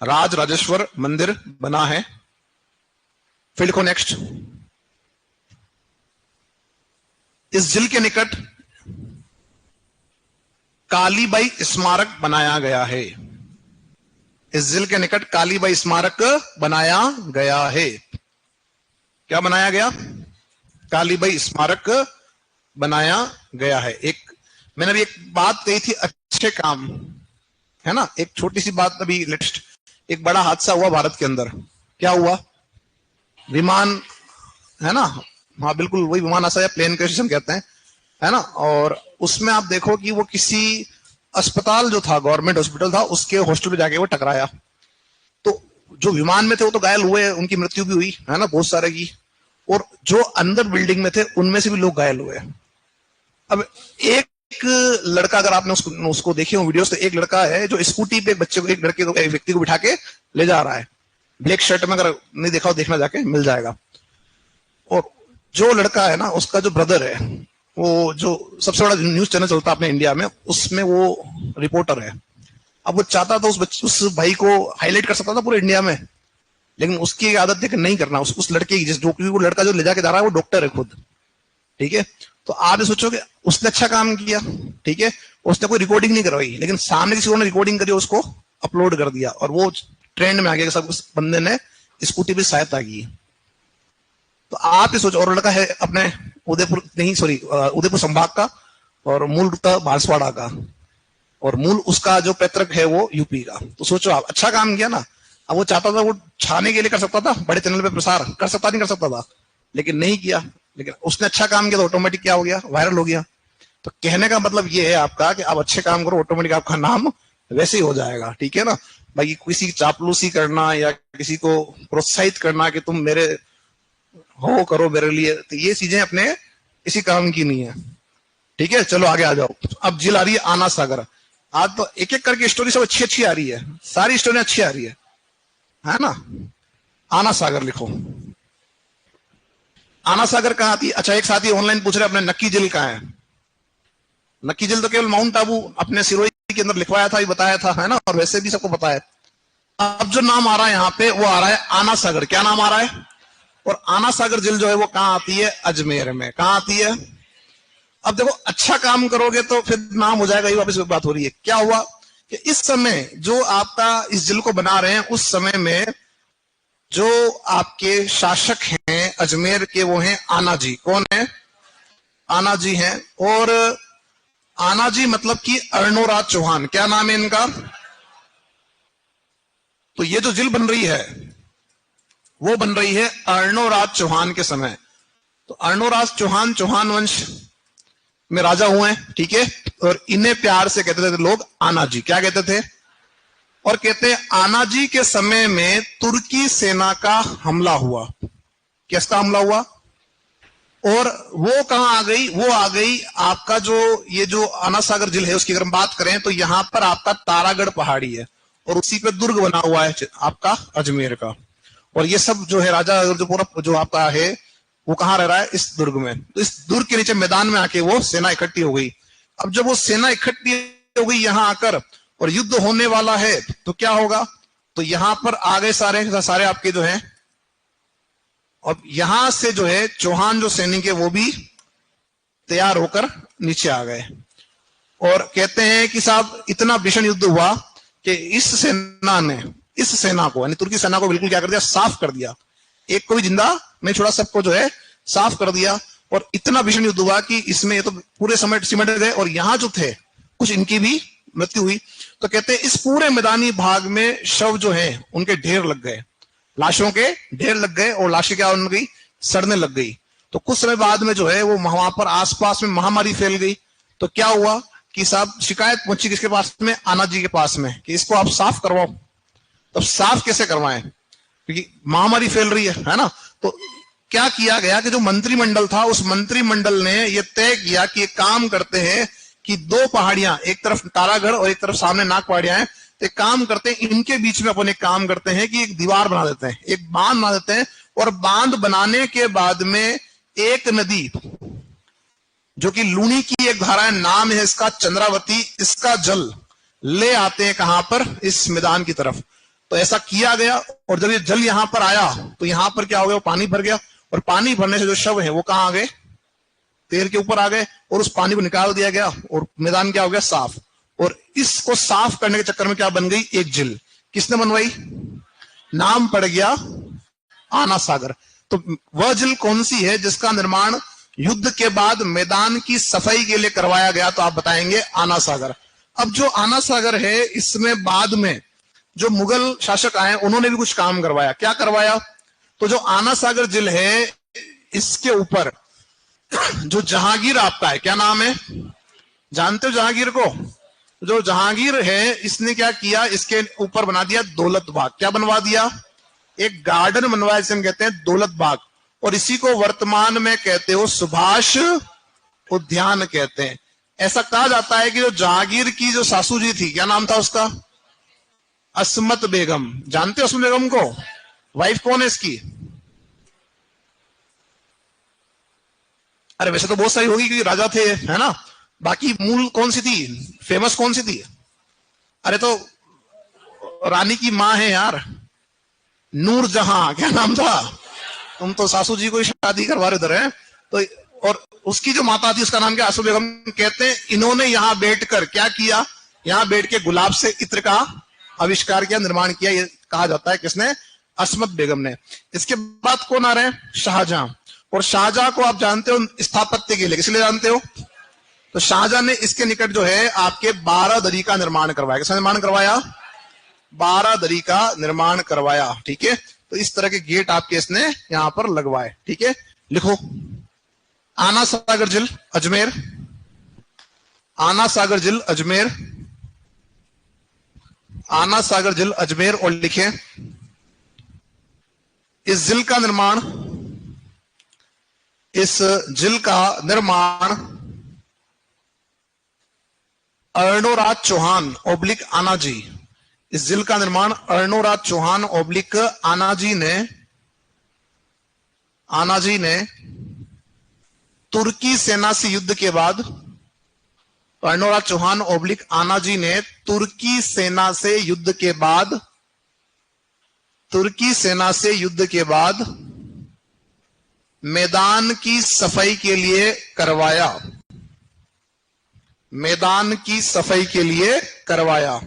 A: राज राजेश्वर मंदिर बना है। फिर लिखो नेक्स्ट, इस जिल के निकट कालीबाई स्मारक बनाया गया है, इस जिल के निकट कालीबाई स्मारक बनाया गया है। क्या बनाया गया? कालीबाई स्मारक बनाया गया है। मैंने अभी एक बात कही थी, अच्छे काम, है ना। एक छोटी सी बात, अभी लेटेस्ट एक बड़ा हादसा हुआ भारत के अंदर। क्या हुआ? विमान, है ना, हाँ बिल्कुल वही विमान हादसा, या प्लेन क्रैश हम कहते हैं, है ना। और उसमें आप देखो कि वो किसी अस्पताल जो था, गवर्नमेंट हॉस्पिटल था, उसके हॉस्टल पे जाके वो टकराया। तो जो विमान में थे वो तो घायल हुए, उनकी मृत्यु भी हुई, है ना, बहुत सारे की। और जो अंदर बिल्डिंग में थे उनमें से भी लोग घायल हुए। अब एक लड़का, अगर आपने उसको देखे हो वीडियोस, तो एक लड़का है जो स्कूटी पे एक बच्चे को, एक लड़के को, एक व्यक्ति को बिठा के ले जा रहा है, ब्लैक शर्ट में। अगर नहीं देखा हो, देखना जाके, मिल जाएगा। और जो लड़का है ना, उसका जो ब्रदर है, वो जो सबसे बड़ा न्यूज चैनल चलता है अपने इंडिया में, उसमें वो रिपोर्टर है। अब वो चाहता था उस भाई को हाईलाइट कर सकता था पूरे इंडिया में, लेकिन उसकी एक आदत है कि नहीं करना। उस लड़के की, क्योंकि वो लड़का जो ले जाके जा रहा है वो डॉक्टर है खुद, ठीक है। तो आप ये सोचो कि उसने अच्छा काम किया, ठीक है, उसने कोई रिकॉर्डिंग नहीं करवाई, लेकिन सामने किसी ने रिकॉर्डिंग करी, उसको अपलोड कर दिया, और वो ट्रेंड में आ गया। सब उस बंदे ने स्कूटी पे सहायता की। तो आप ये सोचो, और लड़का है अपने उदयपुर, नहीं सॉरी, उदयपुर संभाग का, और मूल बांसवाड़ा का, और मूल उसका जो पैतृक है वो यूपी का। तो सोचो आप, अच्छा काम किया ना। अब वो चाहता था, वो छाने के लिए कर सकता था, बड़े चैनल पे प्रसार कर सकता, नहीं कर सकता था, लेकिन नहीं किया। लेकिन उसने अच्छा काम किया तो ऑटोमेटिक क्या हो गया? वायरल हो गया। तो कहने का मतलब ये है आपका कि आप अच्छे काम करो, ऑटोमेटिक आपका नाम वैसे ही हो जाएगा, ठीक है ना। बाकी किसी की चापलूसी करना या किसी को प्रोत्साहित करना कि तुम मेरे हो, करो मेरे लिए, तो ये चीजें अपने किसी काम की नहीं है, ठीक है। चलो आगे आ जाओ। अब जिल आ रही है आना सागर। आज तो एक एक करके स्टोरी सब अच्छी अच्छी आ रही है, सारी स्टोरी अच्छी आ रही है ना। आना सागर लिखो। आना सागर कहाँ आती है? अच्छा, एक साथी ऑनलाइन पूछ रहे अपने नक्की जिल कहाँ है। नक्की जिल तो केवल माउंट आबू अपने सिरोही के अंदर लिखवाया था, बताया था, है ना, और वैसे भी सबको पता है। अब जो नाम आ रहा है यहाँ पे, वो आ रहा है आना सागर। क्या नाम आ रहा है? और आना सागर जिल जो है वो कहाँ आती है? अजमेर में। कहाँ आती है? अब देखो, अच्छा काम करोगे तो फिर नाम हो जाएगा, ये वापस बात हो रही है। क्या हुआ कि इस समय जो आपका इस जिल को बना रहे हैं, उस समय में जो आपके शासक हैं अजमेर के, वो हैं आना जी। कौन है? आना जी हैं। और आना जी मतलब कि अर्णोराज चौहान। क्या नाम है इनका? तो ये जो जिल बन रही है वो बन रही है अर्णोराज चौहान के समय। तो अर्णोराज चौहान चौहान वंश में राजा हुए हैं, ठीक है। और इन्हें प्यार से कहते थे लोग आना जी। क्या कहते थे? और कहते हैं आना जी के समय में तुर्की सेना का हमला हुआ। किसका हमला हुआ? और वो कहां आ गई? वो आ गई आपका जो ये जो आना सागर जिल है, उसकी अगर हम बात करें तो यहां पर आपका तारागढ़ पहाड़ी है, और उसी पे दुर्ग बना हुआ है आपका अजमेर का। और ये सब जो है राजा जो पूरा जो आपका है वो कहां रह रहा है? इस दुर्ग में। तो इस दुर्ग के नीचे मैदान में आके वो सेना इकट्ठी हो गई। अब जब वो सेना इकट्ठी हो गई यहां आकर, और युद्ध होने वाला है, तो क्या होगा? तो यहां पर आ गए सारे आपके जो है, और यहां से जो है चौहान जो सैनिक है वो भी तैयार होकर नीचे आ गए और कहते हैं कि साहब इतना भीषण युद्ध हुआ कि इस सेना को यानी तुर्की सेना को बिल्कुल क्या कर दिया, साफ कर दिया। एक को भी जिंदा नहीं छोड़ा, सबको जो है साफ कर दिया। और इतना भीषण युद्ध हुआ कि इसमें ये तो पूरे सिमट गए और यहां जो थे कुछ इनकी भी मृत्यु हुई। तो कहते हैं इस पूरे मैदानी भाग में शव जो है उनके ढेर लग गए, लाशों के ढेर लग गए और लाशें क्या होने गई, सड़ने लग गई। तो कुछ समय बाद में जो है वो वहां पर आसपास में महामारी फैल गई। तो क्या हुआ कि साहब शिकायत पहुंची किसके पास में, आना जी के पास में, कि इसको आप साफ करवाओ। तब साफ कैसे करवाएं, क्योंकि महामारी फैल रही है ना। तो क्या किया गया कि जो मंत्रिमंडल था उस मंत्रिमंडल ने यह तय किया कि एक काम करते हैं कि दो पहाड़ियां, एक तरफ तारागढ़ और एक तरफ सामने नाग पहाड़ियां हैं, तो एक काम करते हैं इनके बीच में अपन एक काम करते हैं कि एक दीवार बना देते हैं, एक बांध बना देते हैं। और बांध बनाने के बाद में एक नदी जो कि लूनी की एक धारा है, नाम है इसका चंद्रावती, इसका जल ले आते हैं कहां पर, इस मैदान की तरफ। तो ऐसा किया गया और जब ये जल यहां पर आया तो यहां पर क्या हो गया, पानी भर गया और पानी भरने से जो शव है वो कहां आ गए, तेर के ऊपर आ गए और उस पानी को निकाल दिया गया और मैदान क्या हो गया, साफ। और इसको साफ करने के चक्कर में क्या बन गई, एक झील। किसने बनवाई, नाम पड़ गया आना सागर। तो वह झील कौन सी है जिसका निर्माण युद्ध के बाद मैदान की सफाई के लिए करवाया गया, तो आप बताएंगे आना सागर। अब जो आना सागर है इसमें बाद में जो मुगल शासक आए उन्होंने भी कुछ काम करवाया। क्या करवाया, तो जो आना सागर झील है इसके ऊपर जो जहांगीर आपका है, क्या नाम है, जानते हो जहांगीर को, जो जहांगीर है इसने क्या किया, इसके ऊपर बना दिया दौलत बाग। क्या बनवा दिया, एक गार्डन बनवाया जिसे हम कहते हैं दौलत बाग। और इसी को वर्तमान में कहते हो सुभाष उद्यान कहते हैं। ऐसा कहा जाता है कि जो जहांगीर की जो सासू जी थी, क्या नाम था उसका, असमत बेगम। जानते हो असमत बेगम को, वाइफ कौन है इसकी, अरे वैसे तो बहुत सारी होगी क्योंकि राजा थे, है ना। बाकी मूल कौन सी थी, फेमस कौन सी थी, अरे तो रानी की मां है यार, नूरजहां, क्या नाम था। तुम तो सासू जी को ही शादी करवा रहे उधर है। तो और उसकी जो माता थी उसका नाम क्या, आसू बेगम। कहते हैं इन्होंने यहां बैठकर क्या किया, यहां बैठ के गुलाब से इत्र का आविष्कार किया, निर्माण किया, ये कहा जाता है किसने, असमत बेगम ने। इसके बाद कौन आ रहे हैं, शाहजहां। और शाहजहां को आप जानते हो स्थापत्य के लिए, किस लिए जानते हो, तो शाहजहां ने इसके निकट जो है आपके 12 दरी का निर्माण करवाया। किसका निर्माण करवाया, 12 दरी का निर्माण करवाया। ठीक है, तो इस तरह के गेट आपके इसने यहां पर लगवाए। ठीक है, लिखो आना सागर झील अजमेर, आना सागर झील अजमेर, आना सागर झील अजमेर। और लिखें इस झील का निर्माण, इस झील का निर्माण अर्णोराज चौहान ओब्लिक आनाजी, इस झील का निर्माण अर्णोराज चौहान ओब्लिक आनाजी ने तुर्की सेना से युद्ध के बाद, अर्णोराज चौहान ओब्लिक आनाजी ने तुर्की सेना से युद्ध के बाद, तुर्की सेना से युद्ध के बाद मैदान की सफाई के लिए करवाया, मैदान की सफाई के लिए करवाया,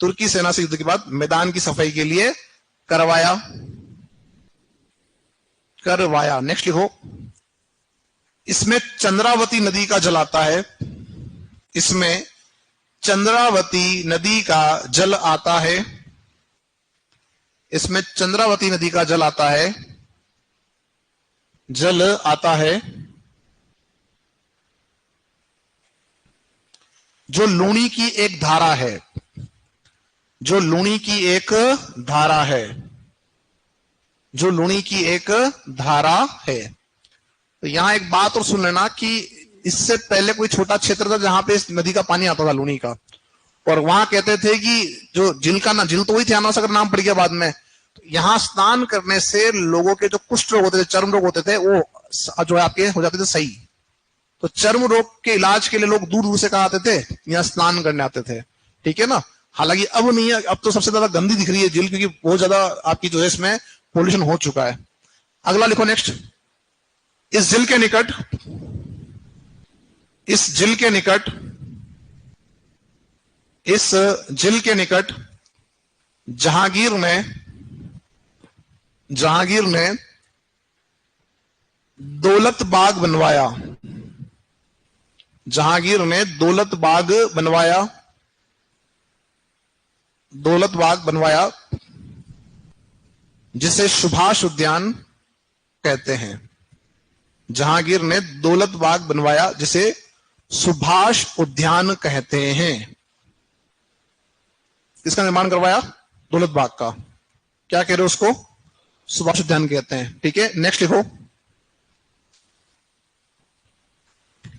A: तुर्की सेना से युद्ध के बाद मैदान की सफाई के लिए करवाया, करवाया। नेक्स्ट लिखो इसमें चंद्रावती नदी का जल आता है, इसमें चंद्रावती नदी का जल आता है, इसमें चंद्रावती नदी का जल आता है, जल आता है, जो लूनी की एक धारा है, जो लूनी की एक धारा है, जो लूनी की एक धारा है। तो यहां एक बात और सुन लेना कि इससे पहले कोई छोटा क्षेत्र था जहां पे इस नदी का पानी आता था लूनी का, और वहां कहते थे कि जो झील का ना, झील तो वही थी, आना सागर नाम पड़ गया बाद में। तो यहां स्नान करने से लोगों के जो कुष्ठ रोग होते थे, चर्म रोग होते थे, वो जो है आपके हो जाते थे सही। तो चर्म रोग के इलाज के लिए लोग दूर दूर से कहा आते थे, यहाँ स्नान करने आते थे। ठीक है ना, हालांकि अब नहीं है, अब तो सबसे ज्यादा गंदी दिख रही है झील, क्योंकि बहुत ज्यादा आपकी जो है इसमें पोल्यूशन हो चुका है। अगला लिखो नेक्स्ट, इस झील के निकट, इस झील के निकट, इस झील के निकट जहांगीर ने दौलत बाग बनवाया। जहांगीर ने दौलत बाग बनवाया जिसे सुभाष उद्यान कहते हैं। जहांगीर ने दौलत बाग बनवाया जिसे सुभाष उद्यान कहते हैं। किसका निर्माण करवाया? दौलत बाग का। क्या कह रहे हो उसको? सुभाष उद्यान कहते हैं। ठीक है, नेक्स्ट लिखो।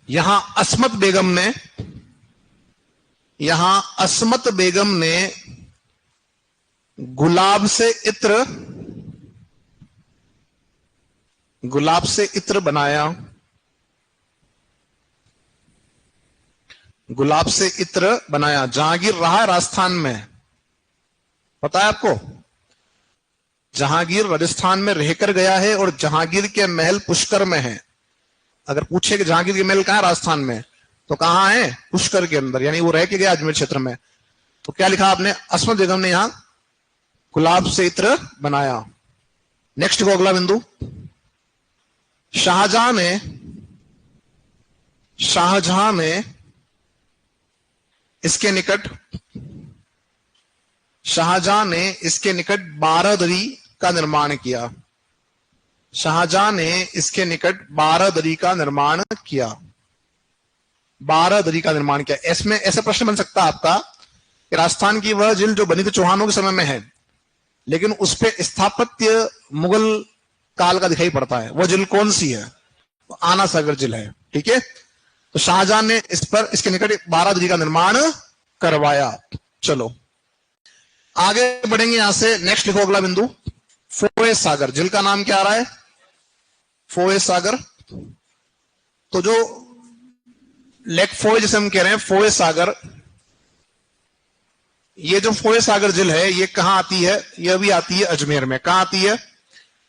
A: यहां अस्मत बेगम ने गुलाब से इत्र बनाया। गुलाब से इत्र बनाया। जहांगीर रहा राजस्थान में, पता है आपको? जहांगीर राजस्थान में रहकर गया है और जहांगीर के महल पुष्कर में है। अगर पूछे कि जहांगीर के महल कहां है राजस्थान में, तो कहां है? पुष्कर के अंदर, यानी वो रह के गया अजमेर क्षेत्र में। तो क्या लिखा आपने? अस्मत बेगम ने यहां गुलाब से इत्र बनाया। नेक्स्ट को अगला बिंदु। शाहजहां ने इसके निकट बारादरी का निर्माण किया। शाहजहां ने इसके निकट बारादरी का निर्माण किया। इसमें ऐसा प्रश्न बन सकता है आपका कि राजस्थान की वह झील जो बनी थी चौहानों के समय में है, लेकिन उस पे स्थापत्य मुगल काल का दिखाई पड़ता है। वह झील कौन सी है? तो आना सागर झील है। ठीक है, तो शाहजहां ने इसके निकट बारादरी का निर्माण करवाया। चलो आगे बढ़ेंगे यहां से। नेक्स्ट लिखो अगला बिंदु। फोए सागर झील का नाम क्या आ रहा है? फोए सागर। तो जो लेक फोए जिसे हम कह रहे हैं, फोए सागर, ये जो फोए सागर झील है ये कहां आती है? ये भी आती है अजमेर में। कहां आती है?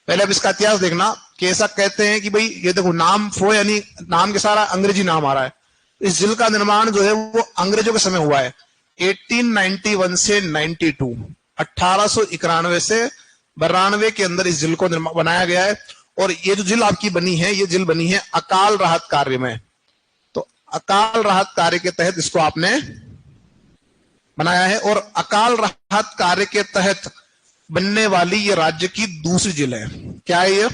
A: पहले अब इसका इतिहास देखना कि ऐसा कहते हैं कि भाई ये देखो, नाम फोए यानी नाम के सारा अंग्रेजी नाम आ रहा है। इस झील का निर्माण जो है वो अंग्रेजों के समय हुआ है। 1891 से 92, 1891 से 92 के अंदर इस झील को बनाया गया है। और ये जो झील आपकी बनी है, ये झील बनी है अकाल राहत कार्य में। तो अकाल राहत कार्य के तहत इसको आपने बनाया है। और अकाल राहत कार्य के तहत बनने वाली ये राज्य की दूसरी झील है। क्या है ये?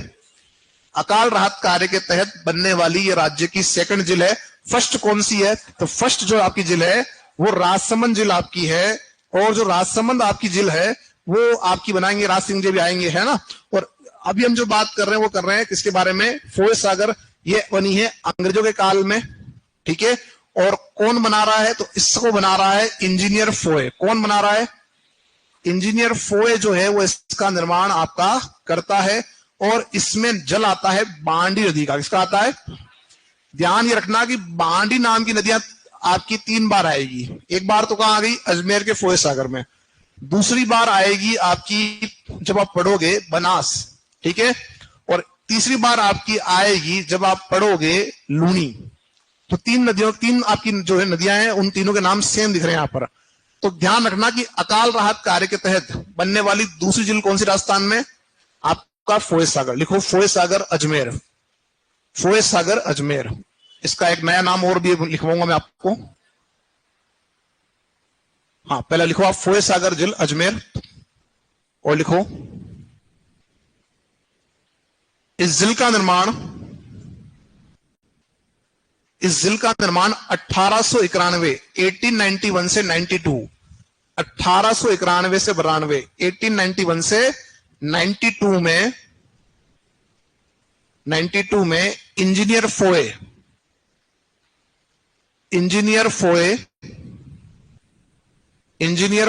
A: अकाल राहत कार्य के तहत बनने वाली ये राज्य की सेकंड झील है। फर्स्ट कौन सी है? तो फर्स्ट जो आपकी झील है वो राजसमंद झील आपकी है। और जो राजसमंद आपकी झील है वो आपकी बनाएंगे राज सिंह जी भी आएंगे, है ना। और अभी हम जो बात कर रहे हैं वो कर रहे हैं किसके बारे में? फोए सागर। ये बनी है अंग्रेजों के काल में। ठीक है, और कौन बना रहा है? तो इसको बना रहा है इंजीनियर फोए। कौन बना रहा है? इंजीनियर फोए जो है वो इसका निर्माण आपका करता है। और इसमें जल आता है बांडी नदी का। किसका आता है? ध्यान ये रखना कि बांडी नाम की नदियां आपकी 3 बार आएगी। एक बार तो कहां आ गई? अजमेर के फोए सागर में। दूसरी बार आएगी आपकी जब आप पढ़ोगे बनास। ठीक है, और तीसरी बार आपकी आएगी जब आप पढ़ोगे लूनी। तो 3 आपकी जो है नदियां हैं, उन तीनों के नाम सेम दिख रहे हैं यहां पर। तो ध्यान रखना कि अकाल राहत कार्य के तहत बनने वाली दूसरी झील कौन सी राजस्थान में? आपका फोए सागर। लिखो फोए सागर अजमेर। फोए सागर अजमेर। इसका एक नया नाम और भी लिखवाऊंगा मैं आपको। हाँ, पहले लिखो आप फोए सागर झील अजमेर। और लिखो इस झील का निर्माण 1891, 1891 से 92, 1891 से 92, 1891 से 92 में इंजीनियर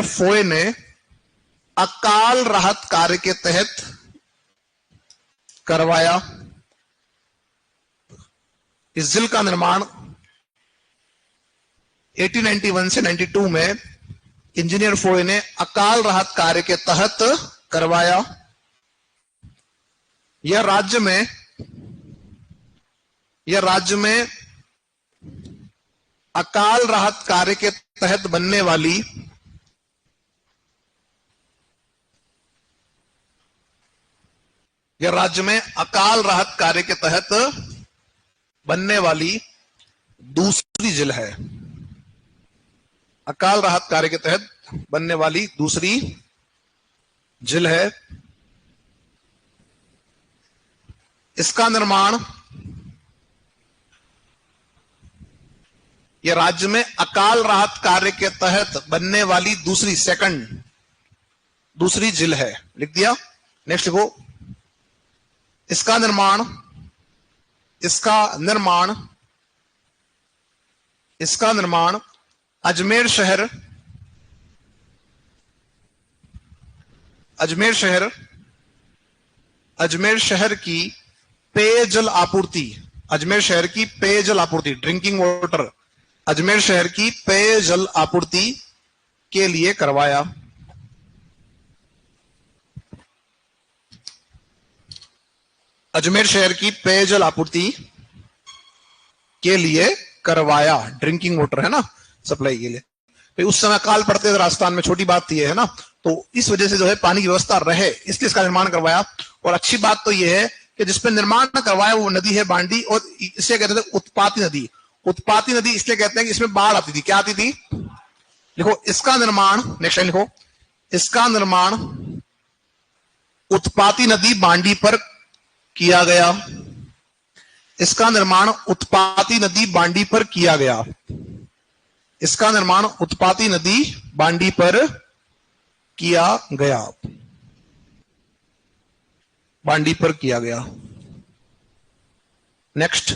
A: फोए ने अकाल राहत कार्य के तहत करवाया। इस झील का निर्माण 1891 से 92 में इंजीनियर फोए ने अकाल राहत कार्य के तहत करवाया। यह राज्य में अकाल राहत कार्य के तहत बनने वाली यह राज्य में अकाल राहत कार्य के तहत बनने वाली दूसरी झील है। अकाल राहत कार्य के तहत बनने वाली दूसरी झील है। इसका निर्माण यह राज्य में अकाल राहत कार्य के तहत बनने वाली दूसरी झील है। लिख दिया। नेक्स्ट लिखो। इसका निर्माण अजमेर शहर की पेयजल आपूर्ति ड्रिंकिंग वाटर, अजमेर शहर की पेयजल आपूर्ति के लिए करवाया। अजमेर शहर की पेयजल आपूर्ति के लिए करवाया। ड्रिंकिंग वाटर है ना, सप्लाई के लिए। तो उस समय अकाल पड़ते थे राजस्थान में, छोटी बात थी है ना, तो इस वजह से जो है पानी की व्यवस्था रहे, इसलिए इसका निर्माण करवाया। और अच्छी बात तो यह है कि जिसपे निर्माण करवाया वो नदी है बांडी, और इसे कहते थे उत्पाती नदी। उत्पाती नदी इसलिए कहते हैं कि इसमें बाढ़ आती थी। क्या आती थी? लिखो। इसका निर्माण, नेक्स्ट लाइन लिखो। इसका निर्माण उत्पाती नदी बांडी पर किया गया। इसका निर्माण उत्पाती नदी बांडी पर किया गया। इसका निर्माण उत्पाती नदी बांडी पर किया गया। बांडी पर किया गया। नेक्स्ट।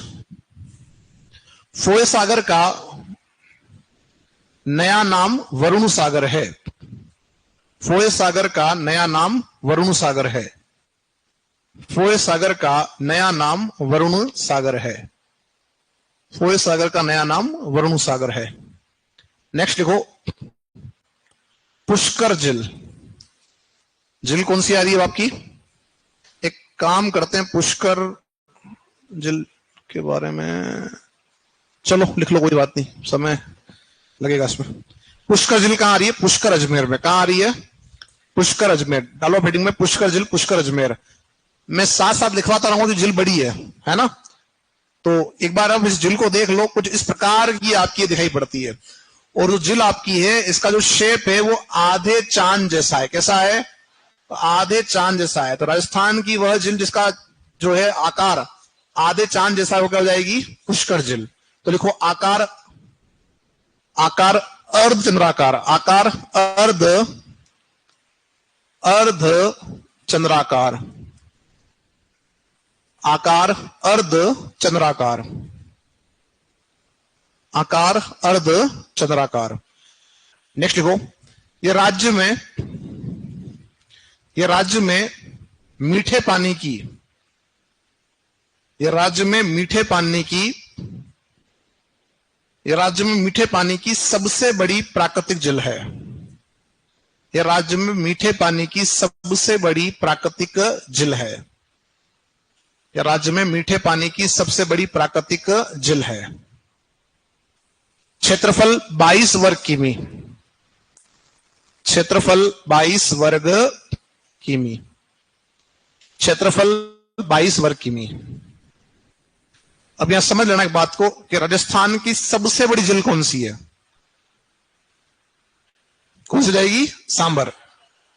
A: फोय सागर का नया नाम वरुण सागर है। फोय सागर का नया नाम वरुण सागर है। फोय सागर का नया नाम वरुण सागर है। फोय सागर का नया नाम वरुण सागर है। नेक्स्ट लिखो। पुष्कर झील। झील कौन सी आ रही है आपकी? एक काम करते हैं, पुष्कर झील के बारे में चलो लिख लो, कोई बात नहीं, समय लगेगा इसमें। पुष्कर झील कहां आ रही है? पुष्कर अजमेर में। कहां आ रही है? पुष्कर अजमेर। डालो हेडिंग में पुष्कर झील, पुष्कर अजमेर। मैं साथ साथ लिखवाता रहूंगा, जो झील बड़ी है ना। तो एक बार अब इस झील को देख लो, कुछ इस प्रकार की आपकी दिखाई पड़ती है। और जो झील आपकी है, इसका जो शेप है वो आधे चांद जैसा है। कैसा है? तो आधे चांद जैसा है। तो राजस्थान की वह झील जिसका जो है आकार आधे चांद जैसा हो, क्या हो जाएगी? पुष्कर झील। तो लिखो आकार अर्ध चंद्राकार। आकार अर्ध चंद्राकार। आकार अर्ध चंद्राकार। आकार अर्ध चंद्राकार। नेक्स्ट लिखो। यह राज्य में मीठे पानी की, यह राज्य में मीठे पानी की सबसे बड़ी प्राकृतिक झील है। यह राज्य में मीठे पानी की सबसे बड़ी प्राकृतिक झील है। यह राज्य में मीठे पानी की सबसे बड़ी प्राकृतिक झील है। क्षेत्रफल 22 वर्ग किमी। क्षेत्रफल 22 वर्ग किमी। क्षेत्रफल 22 वर्ग किमी। अब यहां समझ लेना एक बात को कि राजस्थान की सबसे बड़ी झील कौन सी है? कौन सी जाएगी? सांबर।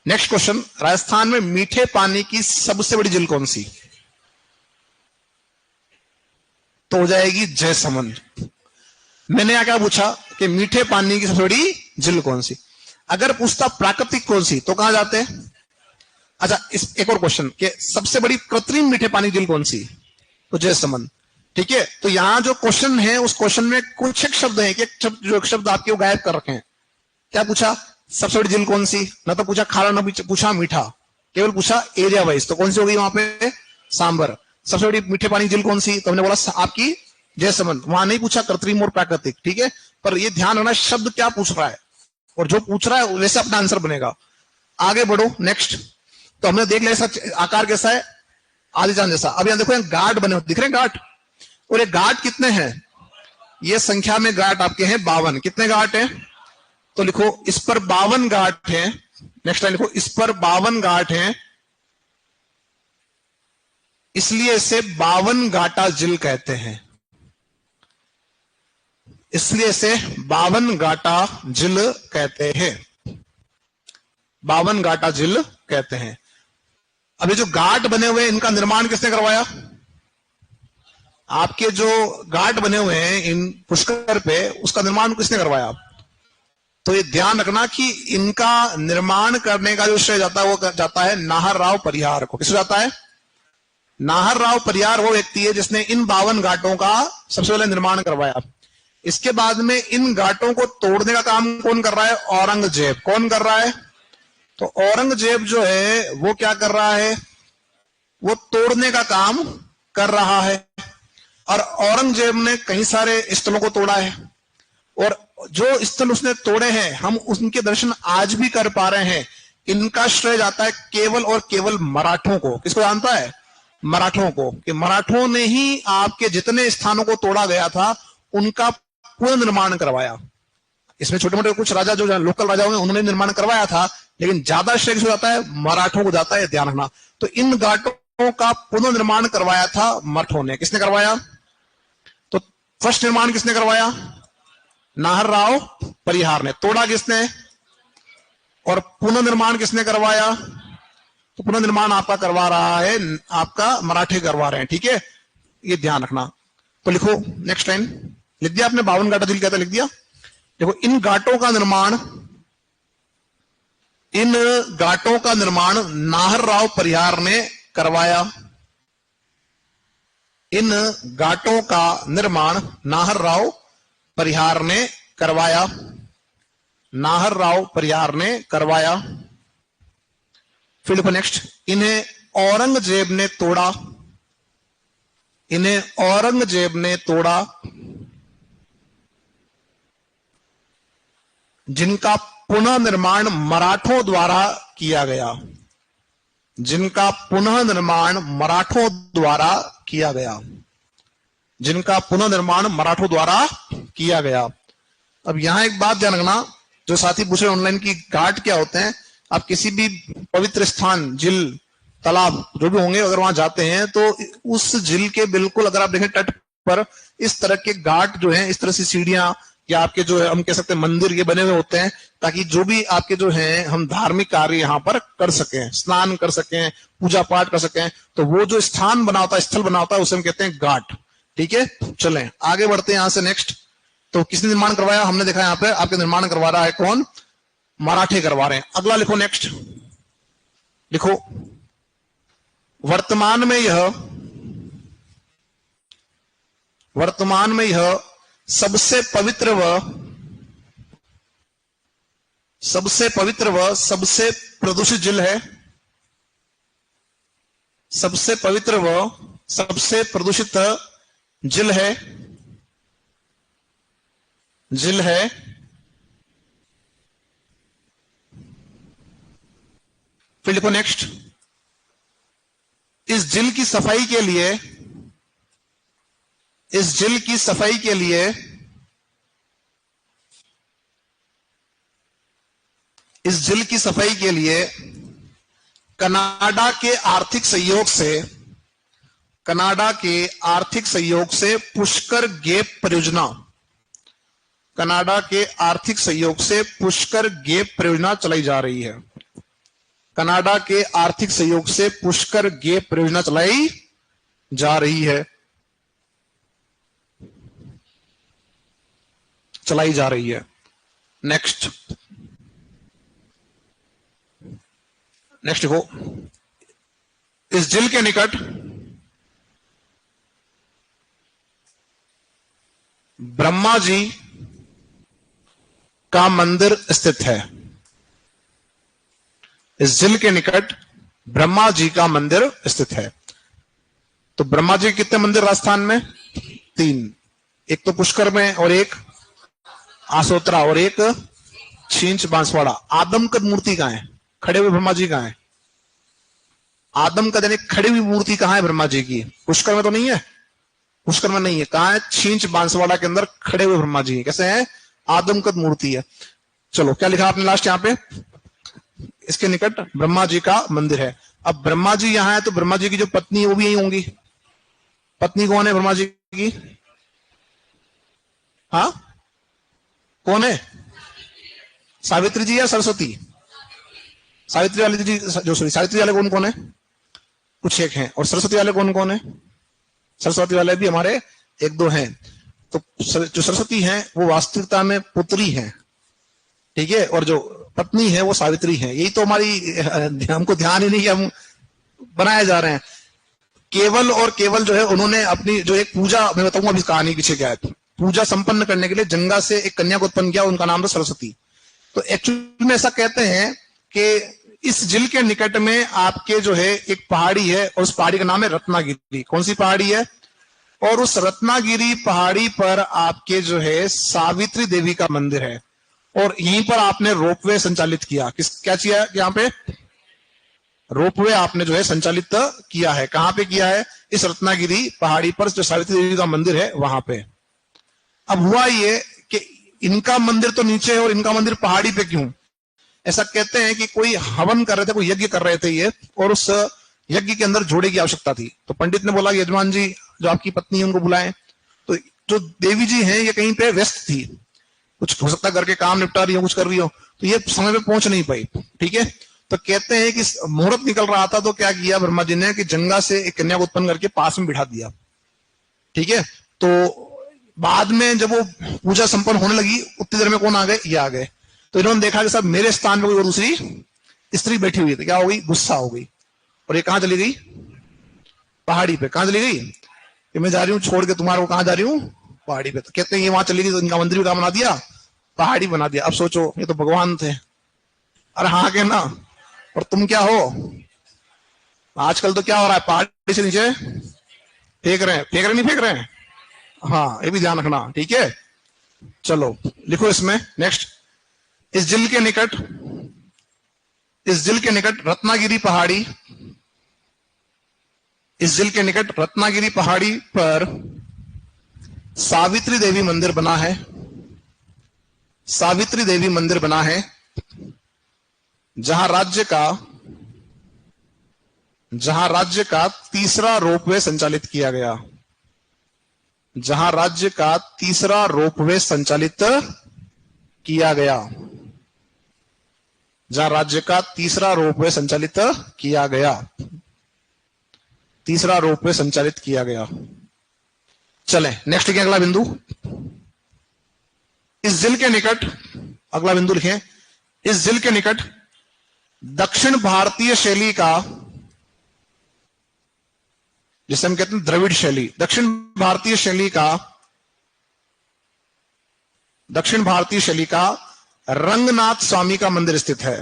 A: Next question. राजस्थान में मीठे पानी की सबसे बड़ी झील कौन सी? तो हो जाएगी जयसमंद। मैंने यहां क्या पूछा कि मीठे पानी की सबसे बड़ी झील कौन सी? अगर पूछता प्राकृतिक कौन सी, तो कहां जाते? अच्छा, इस एक और क्वेश्चन कि सबसे बड़ी कृत्रिम मीठे पानी की झील कौन सी? तो जयसमंद। ठीक है। तो यहां जो क्वेश्चन है, उस क्वेश्चन में कुछ एक शब्द है कि जो एक शब्द आपके गायब कर रखे हैं। क्या पूछा? सबसे बड़ी झील कौन सी? ना तो पूछा खारा, ना पूछा मीठा, केवल पूछा एरिया वाइज। तो कौन सी हो गई वहां पे? सांबर। सबसे बड़ी मीठे पानी झील कौन सी? तो हमने बोला आपकी जयसमंद। वहां नहीं पूछा कृत्रिम और प्राकृतिक। ठीक है। पर यह ध्यान रखना शब्द क्या पूछ रहा है, और जो पूछ रहा है वैसे अपना आंसर बनेगा। आगे बढ़ो। नेक्स्ट। तो हमने देख लिया आकार कैसा है? आधे चांद जैसा। अब यहां देखो, यहाँ गार्ड बने दिख रहे हैं, गार्ड। और ये गार्ड कितने हैं? ये संख्या में घाट आपके हैं 52। कितने घाट हैं? तो लिखो इस पर 52 घाट हैं। नेक्स्ट लाइन लिखो, इस पर 52 घाट हैं, इसलिए इसे 52 घाटा झील कहते हैं। इसलिए इसे 52 घाटा झील कहते हैं। 52 घाटा झील कहते हैं। अब ये जो घाट बने हुए हैं, इनका निर्माण किसने करवाया? आपके जो घाट बने हुए हैं इन पुष्कर पे, उसका निर्माण किसने करवाया? तो ये ध्यान रखना कि इनका निर्माण करने का जो श्रेय जाता है वो जाता है नाहर राव परिहार को। किसको जाता है? नाहर राव परिहार वो व्यक्ति है जिसने इन 52 घाटों का सबसे पहले निर्माण करवाया। इसके बाद में इन घाटों को तोड़ने का काम कौन कर रहा है? औरंगजेब। कौन कर रहा है? तो औरंगजेब जो है वो क्या कर रहा है? वो तोड़ने का काम कर रहा है। और औरंगजेब ने कई सारे स्थलों को तोड़ा है, और जो स्थल उसने तोड़े हैं हम उनके दर्शन आज भी कर पा रहे हैं। इनका श्रेय जाता है केवल और केवल मराठों को। किसको जानता है? मराठों को। कि मराठों ने ही आपके जितने स्थानों को तोड़ा गया था उनका पुनर्निर्माण करवाया। इसमें छोटे मोटे कुछ राजा जो लोकल राजा हुए उन्होंने निर्माण करवाया था, लेकिन ज्यादा श्रेय किसको जाता है? मराठों को जाता है, ध्यान रखना। तो इन घाटों का पुनर्निर्माण करवाया था मराठों ने। किसने करवाया? तो फर्स्ट निर्माण किसने करवाया? नाहर राव परिहार ने। तोड़ा किसने? और पुनर्निर्माण किसने करवाया? तो पुनर्निर्माण आपका करवा रहा है, आपका मराठे करवा रहे हैं। ठीक है, ये ध्यान रखना। तो लिखो नेक्स्ट लाइन। लिख दिया आपने? 52 घाटा झील कहता लिख दिया। देखो इन घाटों का निर्माण नाहर राव परिहार ने करवाया। इन घाटों का निर्माण नाहर राव परिहार ने करवाया। नाहर राव परिहार ने करवाया। फिर देखो नेक्स्ट, इन्हें औरंगजेब ने तोड़ा। इन्हें औरंगजेब ने तोड़ा जिनका पुनः निर्माण मराठों द्वारा किया गया। जिनका पुनः निर्माण मराठों द्वारा किया गया। जिनका पुनः निर्माण मराठों द्वारा किया गया। अब यहां एक बात ध्यान रखना, जो साथी पूछ रहे ऑनलाइन की घाट क्या होते हैं। आप किसी भी पवित्र स्थान, झील, तालाब जो भी होंगे, अगर वहां जाते हैं तो उस झील के बिल्कुल अगर आप देखें तट पर इस तरह के घाट जो हैं, इस तरह से सीढ़ियां या आपके जो है हम कह सकते हैं मंदिर ये बने हुए होते हैं, ताकि जो भी आपके जो हैं हम धार्मिक कार्य यहाँ पर कर सकें, स्नान कर सकें, पूजा पाठ कर सकें। तो वो जो स्थान बना होता है, स्थल बना होता है, उसे हम कहते हैं घाट। ठीक है, चलें आगे बढ़ते हैं यहां से नेक्स्ट। तो किसने निर्माण करवाया? हमने देखा यहाँ पे आपके निर्माण करवा रहा है कौन? मराठे करवा रहे हैं। अगला लिखो नेक्स्ट। लिखो वर्तमान में यह सबसे पवित्र व सबसे प्रदूषित झील है। सबसे पवित्र व सबसे प्रदूषित झील है। फिर लिखो नेक्स्ट, इस झील की सफाई के लिए कनाडा के आर्थिक सहयोग से पुष्कर गेप परियोजना चलाई जा रही है। कनाडा के आर्थिक सहयोग से पुष्कर गेप परियोजना चलाई जा रही है। नेक्स्ट देखो, इस झील के निकट ब्रह्मा जी का मंदिर स्थित है। इस झील के निकट ब्रह्मा जी का मंदिर स्थित है। तो ब्रह्मा जी कितने मंदिर राजस्थान में? 3। एक तो पुष्कर में, और एक आसोत्रा, और एक छींच बांसवाड़ा। आदमकद मूर्ति कहां है? खड़े हुए ब्रह्मा जी कहां है? आदमकद यानी खड़ी हुई मूर्ति कहां है ब्रह्मा जी की? पुष्कर में तो नहीं है। पुष्कर में नहीं है, कहाँ है? छींच बांसवाड़ा के अंदर खड़े हुए ब्रह्मा जी कैसे हैं? आदमकद मूर्ति है। चलो क्या लिखा आपने लास्ट यहाँ पे? इसके निकट ब्रह्मा जी का मंदिर है। अब ब्रह्मा जी यहाँ है तो ब्रह्मा जी की जो पत्नी है वो भी यही होंगी। पत्नी कौन है ब्रह्मा जी की? हाँ कौन है? सावित्री जी या सरस्वती? सावित्री वाले जी जो सॉरी सावित्री वाले कौन कौन है? कुछ एक हैं। और सरस्वती वाले कौन कौन है? सरस्वती वाले भी हमारे एक दो हैं। तो जो सरस्वती हैं वो वास्तविकता में पुत्री हैं, ठीक है, और जो पत्नी है वो सावित्री है। यही तो हमारी हमको ध्यान ही नहीं कि हम बनाए जा रहे हैं। केवल और केवल जो है उन्होंने अपनी जो एक पूजा, मैं बताऊंगा अभी कहानी पीछे क्या है, पूजा संपन्न करने के लिए जंगा से एक कन्या को उत्पन्न किया, उनका नाम था सरस्वती। तो एक्चुअली में ऐसा कहते हैं कि इस झील के निकट में आपके जो है एक पहाड़ी है और उस पहाड़ी का नाम है रत्नागिरी। कौन सी पहाड़ी है? और उस रत्नागिरी पहाड़ी पर आपके जो है सावित्री देवी का मंदिर है और यहीं पर आपने रोपवे संचालित किया। क्या किया यहाँ पे? रोपवे आपने जो है संचालित किया है। कहां पे किया है? इस रत्नागिरी पहाड़ी पर जो सावित्री देवी का मंदिर है वहां पे। अब हुआ ये कि इनका मंदिर तो नीचे है और इनका मंदिर पहाड़ी पे क्यों? ऐसा कहते हैं कि कोई हवन कर रहे थे, कोई यज्ञ कर रहे थे ये, और उस यज्ञ के अंदर जोड़े की आवश्यकता थी। तो पंडित ने बोला यजमान जी जो आपकी पत्नी है उनको बुलाएं। तो जो देवी जी हैं ये कहीं पे व्यस्त थी, कुछ हो सकता है घर के काम निपटा रही हो, कुछ कर रही हो, तो ये समय पे पहुंच नहीं पाई, ठीक है। तो कहते हैं कि मुहूर्त निकल रहा था तो क्या किया ब्रह्मा जी ने कि जंगा से एक कन्या को उत्पन्न करके पास में बिठा दिया, ठीक है। तो बाद में जब वो पूजा संपन्न होने लगी उतनी देर में कौन आ गए? ये आ गए। तो इन्होंने देखा कि सब मेरे स्थान में कोई दूसरी स्त्री बैठी हुई थी, क्या हो गई? गुस्सा हो गई। और ये कहां चली गई? पहाड़ी पे। कहां चली गई? कि मैं जा रही हूँ छोड़ के तुम्हारे को, कहां जा रही हूँ? पहाड़ी पे। तो कहते हैं ये वहां चली गई तो इनका मंदिर भी कहां बना दिया? पहाड़ी बना दिया। अब सोचो ये तो भगवान थे। अरे हाँ के ना। और तुम क्या हो? आजकल तो क्या हो रहा है, पहाड़ी से नीचे फेंक रहे हैं। फेंक रहे नहीं फेंक रहे हैं? हाँ ये भी ध्यान रखना, ठीक है। चलो लिखो इसमें नेक्स्ट। इस झील के निकट रत्नागिरी पहाड़ी, इस झील के निकट रत्नागिरी पहाड़ी पर सावित्री देवी मंदिर बना है। सावित्री देवी मंदिर बना है जहां राज्य का तीसरा रोपवे संचालित किया गया। जहां राज्य का तीसरा रोपवे संचालित किया गया। जहां राज्य का तीसरा रोपवे संचालित किया गया। तीसरा रोपवे संचालित किया गया। चले नेक्स्ट क्या अगला बिंदु। इस झील के निकट, अगला बिंदु लिखें, इस झील के निकट दक्षिण भारतीय शैली का, जिसे हम कहते हैं द्रविड़ शैली, दक्षिण भारतीय शैली का रंगनाथ स्वामी का मंदिर स्थित है।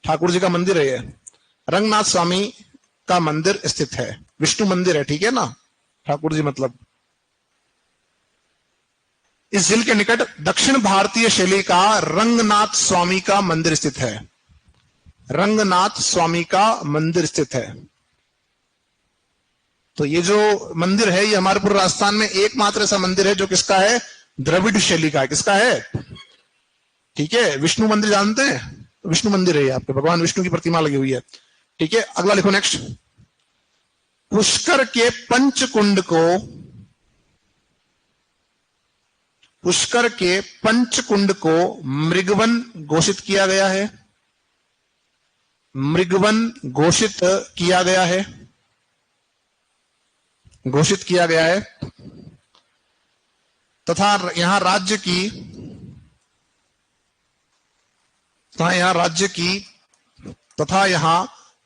A: ठाकुर जी का मंदिर है ये। रंगनाथ स्वामी का मंदिर स्थित है। विष्णु मंदिर है, ठीक है ना, ठाकुर जी मतलब। इस झील के निकट दक्षिण भारतीय शैली का रंगनाथ स्वामी का मंदिर स्थित है। रंगनाथ स्वामी का मंदिर स्थित है। तो ये जो मंदिर है ये हमारे पूरे राजस्थान में एकमात्र ऐसा मंदिर है जो किसका है? द्रविड़ शैली का है। किसका है? ठीक है। विष्णु मंदिर जानते हैं? विष्णु मंदिर है ये आपके, भगवान विष्णु की प्रतिमा लगी हुई है, ठीक है। अगला लिखो नेक्स्ट। पुष्कर के पंचकुंड को मृगवन घोषित किया गया है। मृगवन घोषित किया गया है। घोषित किया गया है तथा यहां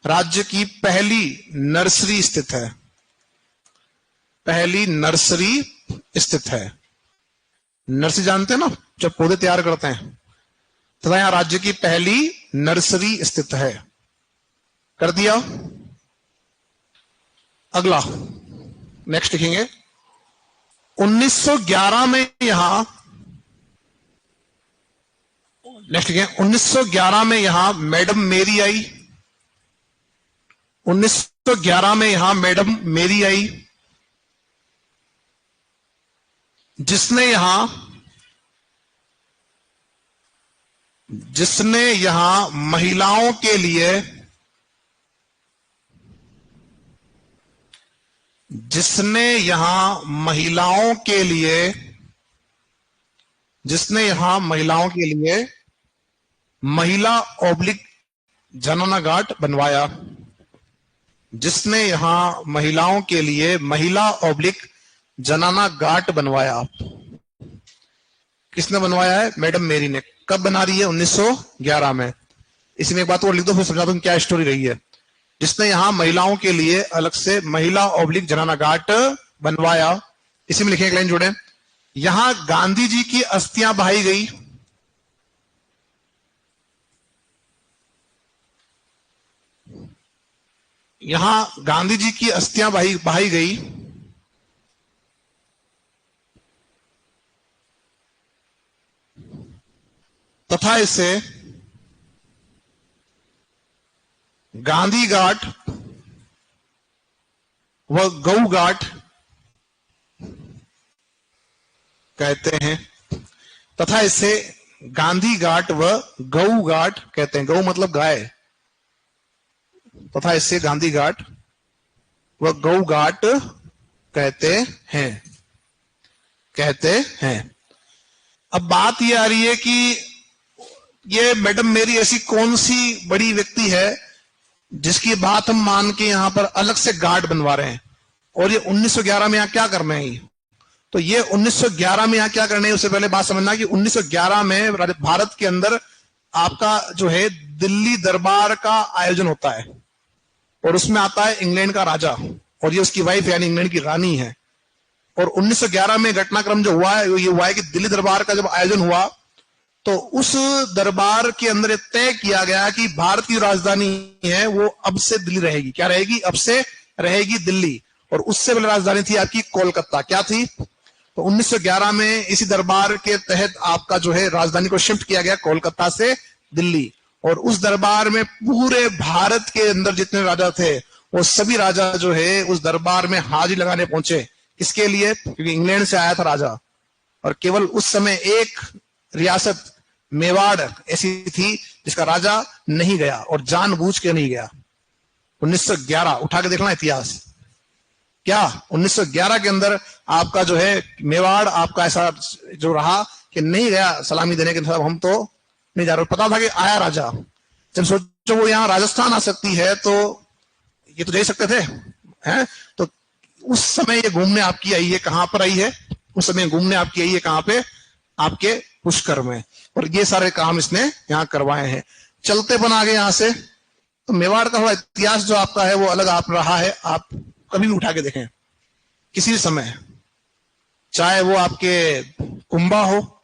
A: राज्य की पहली नर्सरी स्थित है। पहली नर्सरी स्थित है। नर्सरी जानते हैं ना, जब पौधे तैयार करते हैं। तथा यहां राज्य की पहली नर्सरी स्थित है। कर दिया। अगला नेक्स्ट लिखेंगे। 1911 में यहां, नेक्स्ट लिखेंगे 1911 में यहां मैडम मेरी आई। 1911 में यहां मैडम मेरी आई जिसने यहां महिलाओं के लिए महिला ऑब्लिक जनना घाट बनवाया। जिसने यहां महिलाओं के लिए महिला ऑब्लिक जनना घाट बनवाया। किसने बनवाया है? मैडम मेरी ने। कब बना रही है? 1911 में। इसमें एक बात और लिख दो, फिर समझा दूं क्या स्टोरी रही है। जिसने यहां महिलाओं के लिए अलग से महिला ऑब्लिक जनना घाट बनवाया। इसी में लिखे एक लाइन जोड़े, यहां गांधी जी की अस्थियां बहाई गई। यहां गांधी जी की अस्थियां बहाई गई तथा इसे गांधी घाट व गऊ घाट कहते हैं। तथा इसे गांधी घाट व गऊ घाट कहते हैं। गऊ मतलब गाय। तथा इसे गांधी घाट व गऊ घाट कहते हैं। अब बात यह आ रही है कि ये मैडम मेरी ऐसी कौन सी बड़ी व्यक्ति है जिसकी बात हम मान के यहां पर अलग से घाट बनवा रहे हैं, और ये 1911 में यहां क्या कर रहे हैं। तो ये 1911 में यहां क्या करने है, उससे पहले बात समझना कि 1911 में भारत के अंदर आपका जो है दिल्ली दरबार का आयोजन होता है, और उसमें आता है इंग्लैंड का राजा और ये उसकी वाइफ यानी इंग्लैंड की रानी है। और 1911 में घटनाक्रम जो हुआ है ये हुआ है कि दिल्ली दरबार का जब आयोजन हुआ तो उस दरबार के अंदर तय किया गया कि भारत की राजधानी है वो अब से दिल्ली रहेगी। क्या रहेगी? अब से रहेगी दिल्ली। और उससे पहले राजधानी थी आपकी कोलकाता। क्या थी? तो 1911 में इसी दरबार के तहत आपका जो है राजधानी को शिफ्ट किया गया कोलकाता से दिल्ली। और उस दरबार में पूरे भारत के अंदर जितने राजा थे वो सभी राजा जो है उस दरबार में हाजिरी लगाने पहुंचे। किसके लिए? क्योंकि इंग्लैंड से आया था राजा, और केवल उस समय एक रियासत मेवाड़ ऐसी थी जिसका राजा नहीं गया, और जानबूझ के नहीं गया। 1911 उठा के देखना इतिहास। क्या 1911 के अंदर आपका जो है मेवाड़ आपका ऐसा जो रहा कि नहीं गया सलामी देने के, साथ हम तो नहीं जा रहे। पता था कि आया राजा। जब सोचो वो यहाँ राजस्थान आ सकती है तो ये तो जा सकते थे हैं। तो उस समय ये घूमने आपकी आई है। कहां पर आई है? उस समय घूमने आपकी आई है कहां पे? आपके पुष्कर में। और ये सारे काम इसने यहाँ करवाए हैं। चलते बन आगे यहां से। तो मेवाड़ का थोड़ा इतिहास जो आपका है वो अलग आप रहा है। आप कभी भी उठा के देखें किसी भी समय, चाहे वो आपके कुंभा हो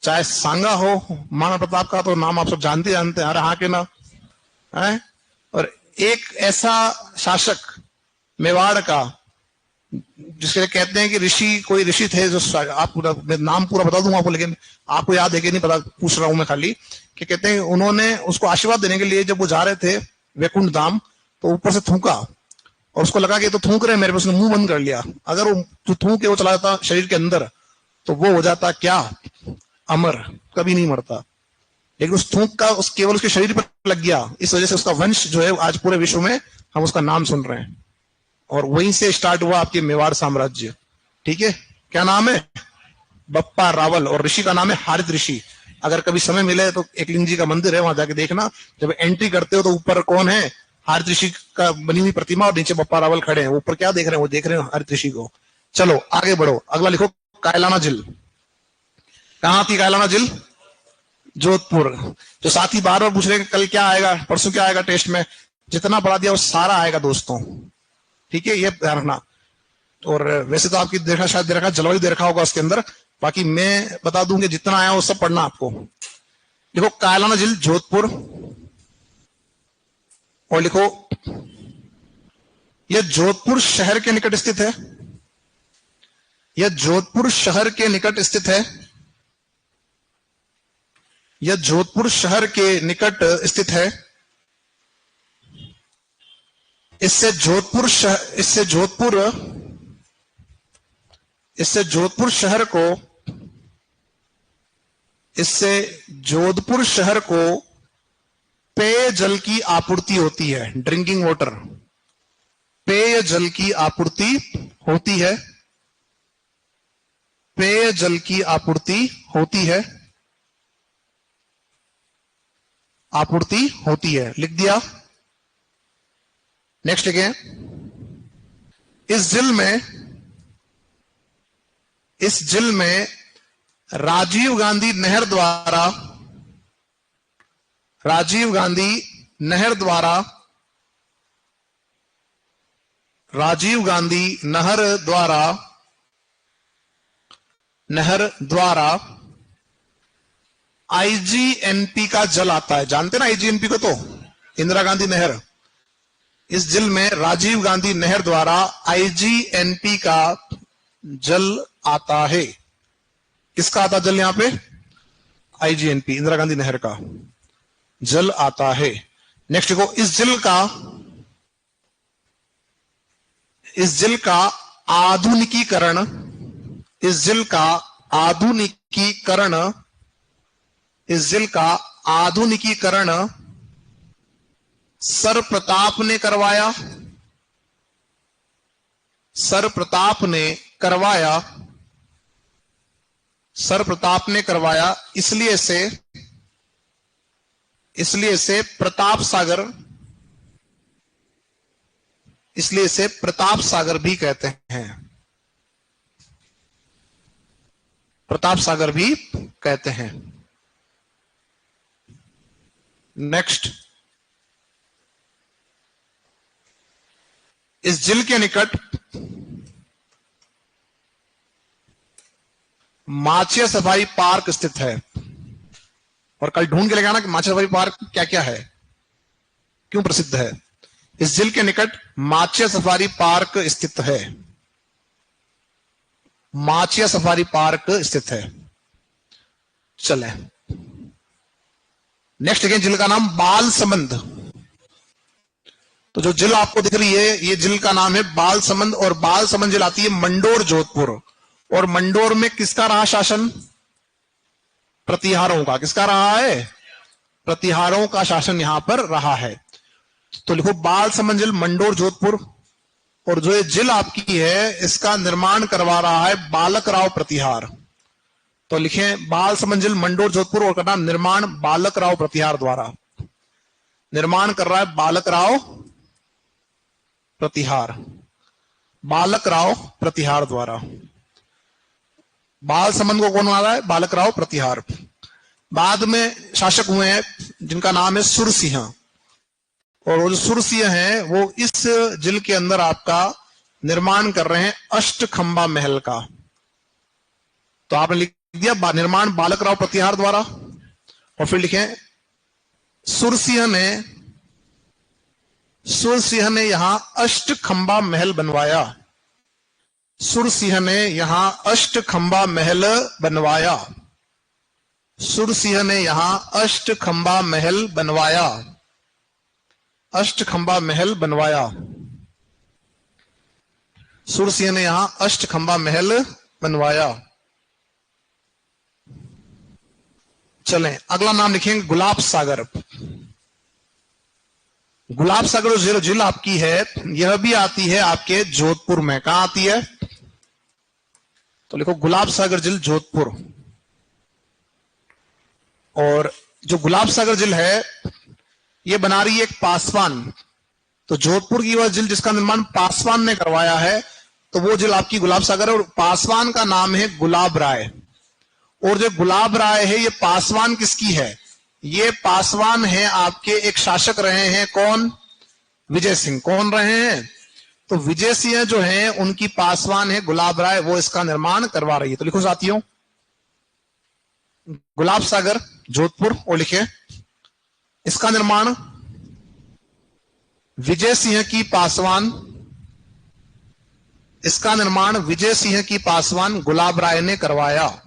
A: चाहे सांगा हो। महाराणा प्रताप का तो नाम आप सब जानते हैं, अरे हाँ के ना है। और एक ऐसा शासक मेवाड़ का जिसके लिए कहते हैं कि ऋषि, कोई ऋषि थे जो, आप पूरा मैं नाम पूरा बता दूंगा आपको लेकिन आपको याद है कि नहीं पता, पूछ रहा हूं मैं खाली कि कहते हैं उन्होंने उसको आशीर्वाद देने के लिए जब वो जा रहे थे वैकुंठ धाम तो ऊपर से थूका और उसको लगा कि तो थूक रहे मेरे पे, उसने मुंह बंद कर लिया। अगर वो जो थूक के वो चला जाता शरीर के अंदर तो वो हो जाता क्या? अमर, कभी नहीं मरता। लेकिन उस थूक का केवल उसके शरीर पर लग गया, इस वजह से उसका वंश जो है आज पूरे विश्व में हम उसका नाम सुन रहे हैं। और वहीं से स्टार्ट हुआ आपके मेवाड़ साम्राज्य। ठीक है, क्या नाम है? बप्पा रावल। और ऋषि का नाम है हारित ऋषि। अगर कभी समय मिले तो एकलिंग जी का मंदिर है, वहां जाके देखना। जब एंट्री करते हो तो ऊपर कौन है? हारित ऋषि का बनी हुई प्रतिमा, और नीचे बप्पा रावल खड़े हैं। ऊपर क्या देख रहे हैं? वो देख रहे हैं हारित ऋषि को। चलो आगे बढ़ो, अगला लिखो कायलाना झील। कहां थी कायलाना झील? जोधपुर। जो साथी बार बार पूछ रहे हैं कल क्या आएगा, परसों क्या आएगा टेस्ट में, जितना पढ़ा दिया वो सारा आएगा दोस्तों। ठीक है, ये ध्यान रखना। और वैसे तो आपकी देखा, शायद देखा, जलवायु देखा होगा उसके अंदर। बाकी मैं बता दूंगी जितना आया वो सब पढ़ना आपको। देखो कायलाना झील जोधपुर, और लिखो यह जोधपुर शहर के निकट स्थित है। यह जोधपुर शहर के निकट स्थित है। यह जोधपुर शहर के निकट स्थित है। इससे जोधपुर इससे जोधपुर शहर को पेयजल की आपूर्ति होती है, ड्रिंकिंग वाटर, पेयजल की आपूर्ति होती है, पेयजल की आपूर्ति होती है, आपूर्ति होती है, लिख दिया। नेक्स्ट लिखें, इस झील में राजीव गांधी नहर द्वारा आईजीएनपी का जल आता है। जानते ना आईजीएनपी को, तो इंदिरा गांधी नहर। इस झील में राजीव गांधी नहर द्वारा आईजीएनपी का जल आता है। किसका आता जल? यहां पे आईजीएनपी, इंदिरा गांधी नहर का जल आता है। नेक्स्ट देखो, इस झील का आधुनिकीकरण सर प्रताप ने करवाया, इसलिए इसे प्रताप सागर भी कहते हैं, प्रताप सागर भी कहते हैं। नेक्स्ट, इस झील के निकट माचिया सफारी पार्क स्थित है। और कल ढूंढ के लेके आना कि माचिया सफारी पार्क क्या क्या है, क्यों प्रसिद्ध है। इस झील के निकट माचिया सफारी पार्क स्थित है, माचिया सफारी पार्क स्थित है। चले नेक्स्ट देखें, झील का नाम बालसमंद। तो जो झील आपको दिख रही है, ये झील का नाम है बालसमंद, और बालसमंद झील आती है मंडोर, जोधपुर। और मंडोर में किसका रहा शासन? प्रतिहारों का। किसका रहा है? प्रतिहारों का शासन यहां पर रहा है। तो लिखो बालसमंद झील, मंडोर, जोधपुर। और जो ये झील आपकी है, इसका निर्माण करवा रहा है बालक राव प्रतिहार। तो लिखें बालसमंद झील, मंडोर, जोधपुर, और करना निर्माण बालक राव प्रतिहार द्वारा। निर्माण कर रहा है बालक राव प्रतिहार, बालक राव प्रतिहार द्वारा। बालसमंद को कौन बना रहा है? बालक राव प्रतिहार। बाद में शासक हुए हैं जिनका नाम है सुरसिंह, और वो जो सुरसिंह हैं वो इस झील के अंदर आपका निर्माण कर रहे हैं अष्टखंबा महल का। तो आपने लिख दिया निर्माण बालक राव प्रतिहार द्वारा, और फिर लिखें सुरसिंह ने यहां अष्टखंबा महल बनवाया। सुरसिंह ने यहां अष्टखंबा महल बनवाया। सुरसिंह ने यहां अष्टखंबा महल बनवाया। अष्टखंबा महल बनवाया। सुरसिंह ने यहां अष्टखंबा महल बनवाया। चलें अगला नाम लिखेंगे गुलाब सागर। गुलाब सागर जो झील आपकी है, यह भी आती है आपके जोधपुर में। कहां आती है? तो लिखो गुलाब सागर झील, जोधपुर। और जो गुलाब सागर झील है, यह बना रही है एक पासवान। तो जोधपुर की वह झील जिसका निर्माण पासवान ने करवाया है, तो वो झील आपकी गुलाब सागर है। और पासवान का नाम है गुलाब राय। और जो गुलाब राय है, ये पासवान किसकी है? ये पासवान है आपके एक शासक रहे हैं, कौन? विजय सिंह। कौन रहे हैं? तो विजय सिंह जो हैं उनकी पासवान है गुलाब राय, वो इसका निर्माण करवा रही है। तो लिखो साथियों गुलाब सागर, जोधपुर, और लिखे इसका निर्माण विजय सिंह की पासवान, इसका निर्माण विजय सिंह की पासवान गुलाब राय ने करवाया।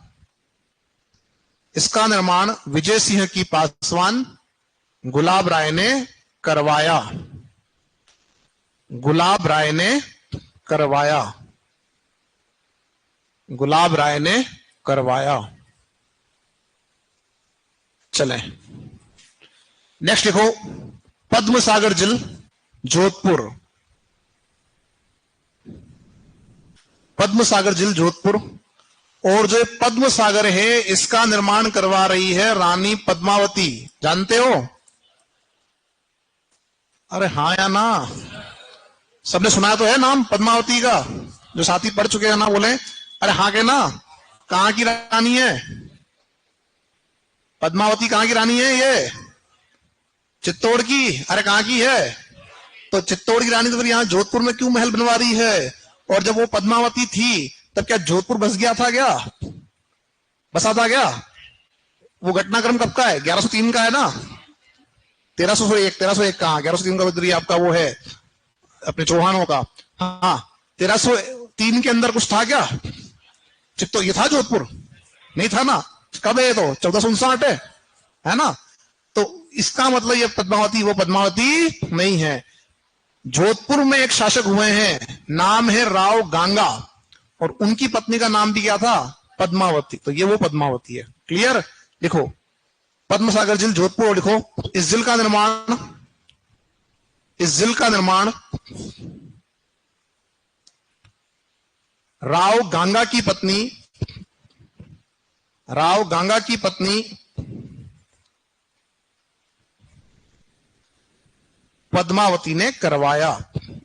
A: इसका निर्माण विजय सिंह की पासवान गुलाब राय ने करवाया। गुलाब राय ने करवाया। गुलाब राय ने करवाया। चलें नेक्स्ट लिखो, पद्म सागर झील जोधपुर। पद्म सागर झील जोधपुर, और जो पद्म सागर है इसका निर्माण करवा रही है रानी पद्मावती। जानते हो? अरे हाँ या ना? सबने सुना तो है नाम पद्मावती का? जो साथी पढ़ चुके हैं ना बोले अरे हाँ के ना। कहां की रानी है पद्मावती? कहां की रानी है ये? चित्तौड़ की। अरे कहां की है? तो चित्तौड़ की रानी तो फिर यहाँ जोधपुर में क्यों महल बनवा रही है? और जब वो पद्मावती थी तब क्या जोधपुर बस गया था क्या? बसा था क्या? वो घटनाक्रम कब का है? 1103 का है ना? 1301 का। 1103 का आपका वो है अपने चौहानों का। हाँ 1303 के अंदर कुछ था क्या? चित्तो ये था जोधपुर? नहीं था ना। कब है? तो 1459 है ना? तो इसका मतलब ये पद्मावती वो पद्मावती नहीं है। जोधपुर में एक शासक हुए हैं, नाम है राव गांगा, और उनकी पत्नी का नाम भी क्या था? पद्मावती। तो ये वो पद्मावती है। क्लियर? लिखो पद्म सागर झील जोधपुर। लिखो इस झील का निर्माण राव गांगा की पत्नी पद्मावती ने करवाया।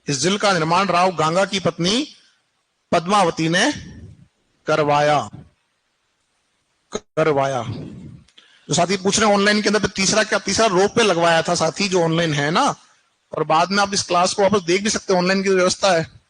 A: इस झील का निर्माण राव गांगा की पत्नी पद्मावती ने करवाया। जो साथी पूछ रहे हैं ऑनलाइन के अंदर तीसरा रोप पे लगवाया था साथी जो ऑनलाइन है ना। और बाद में आप इस क्लास को वापस देख भी सकते हैं, ऑनलाइन की व्यवस्था है।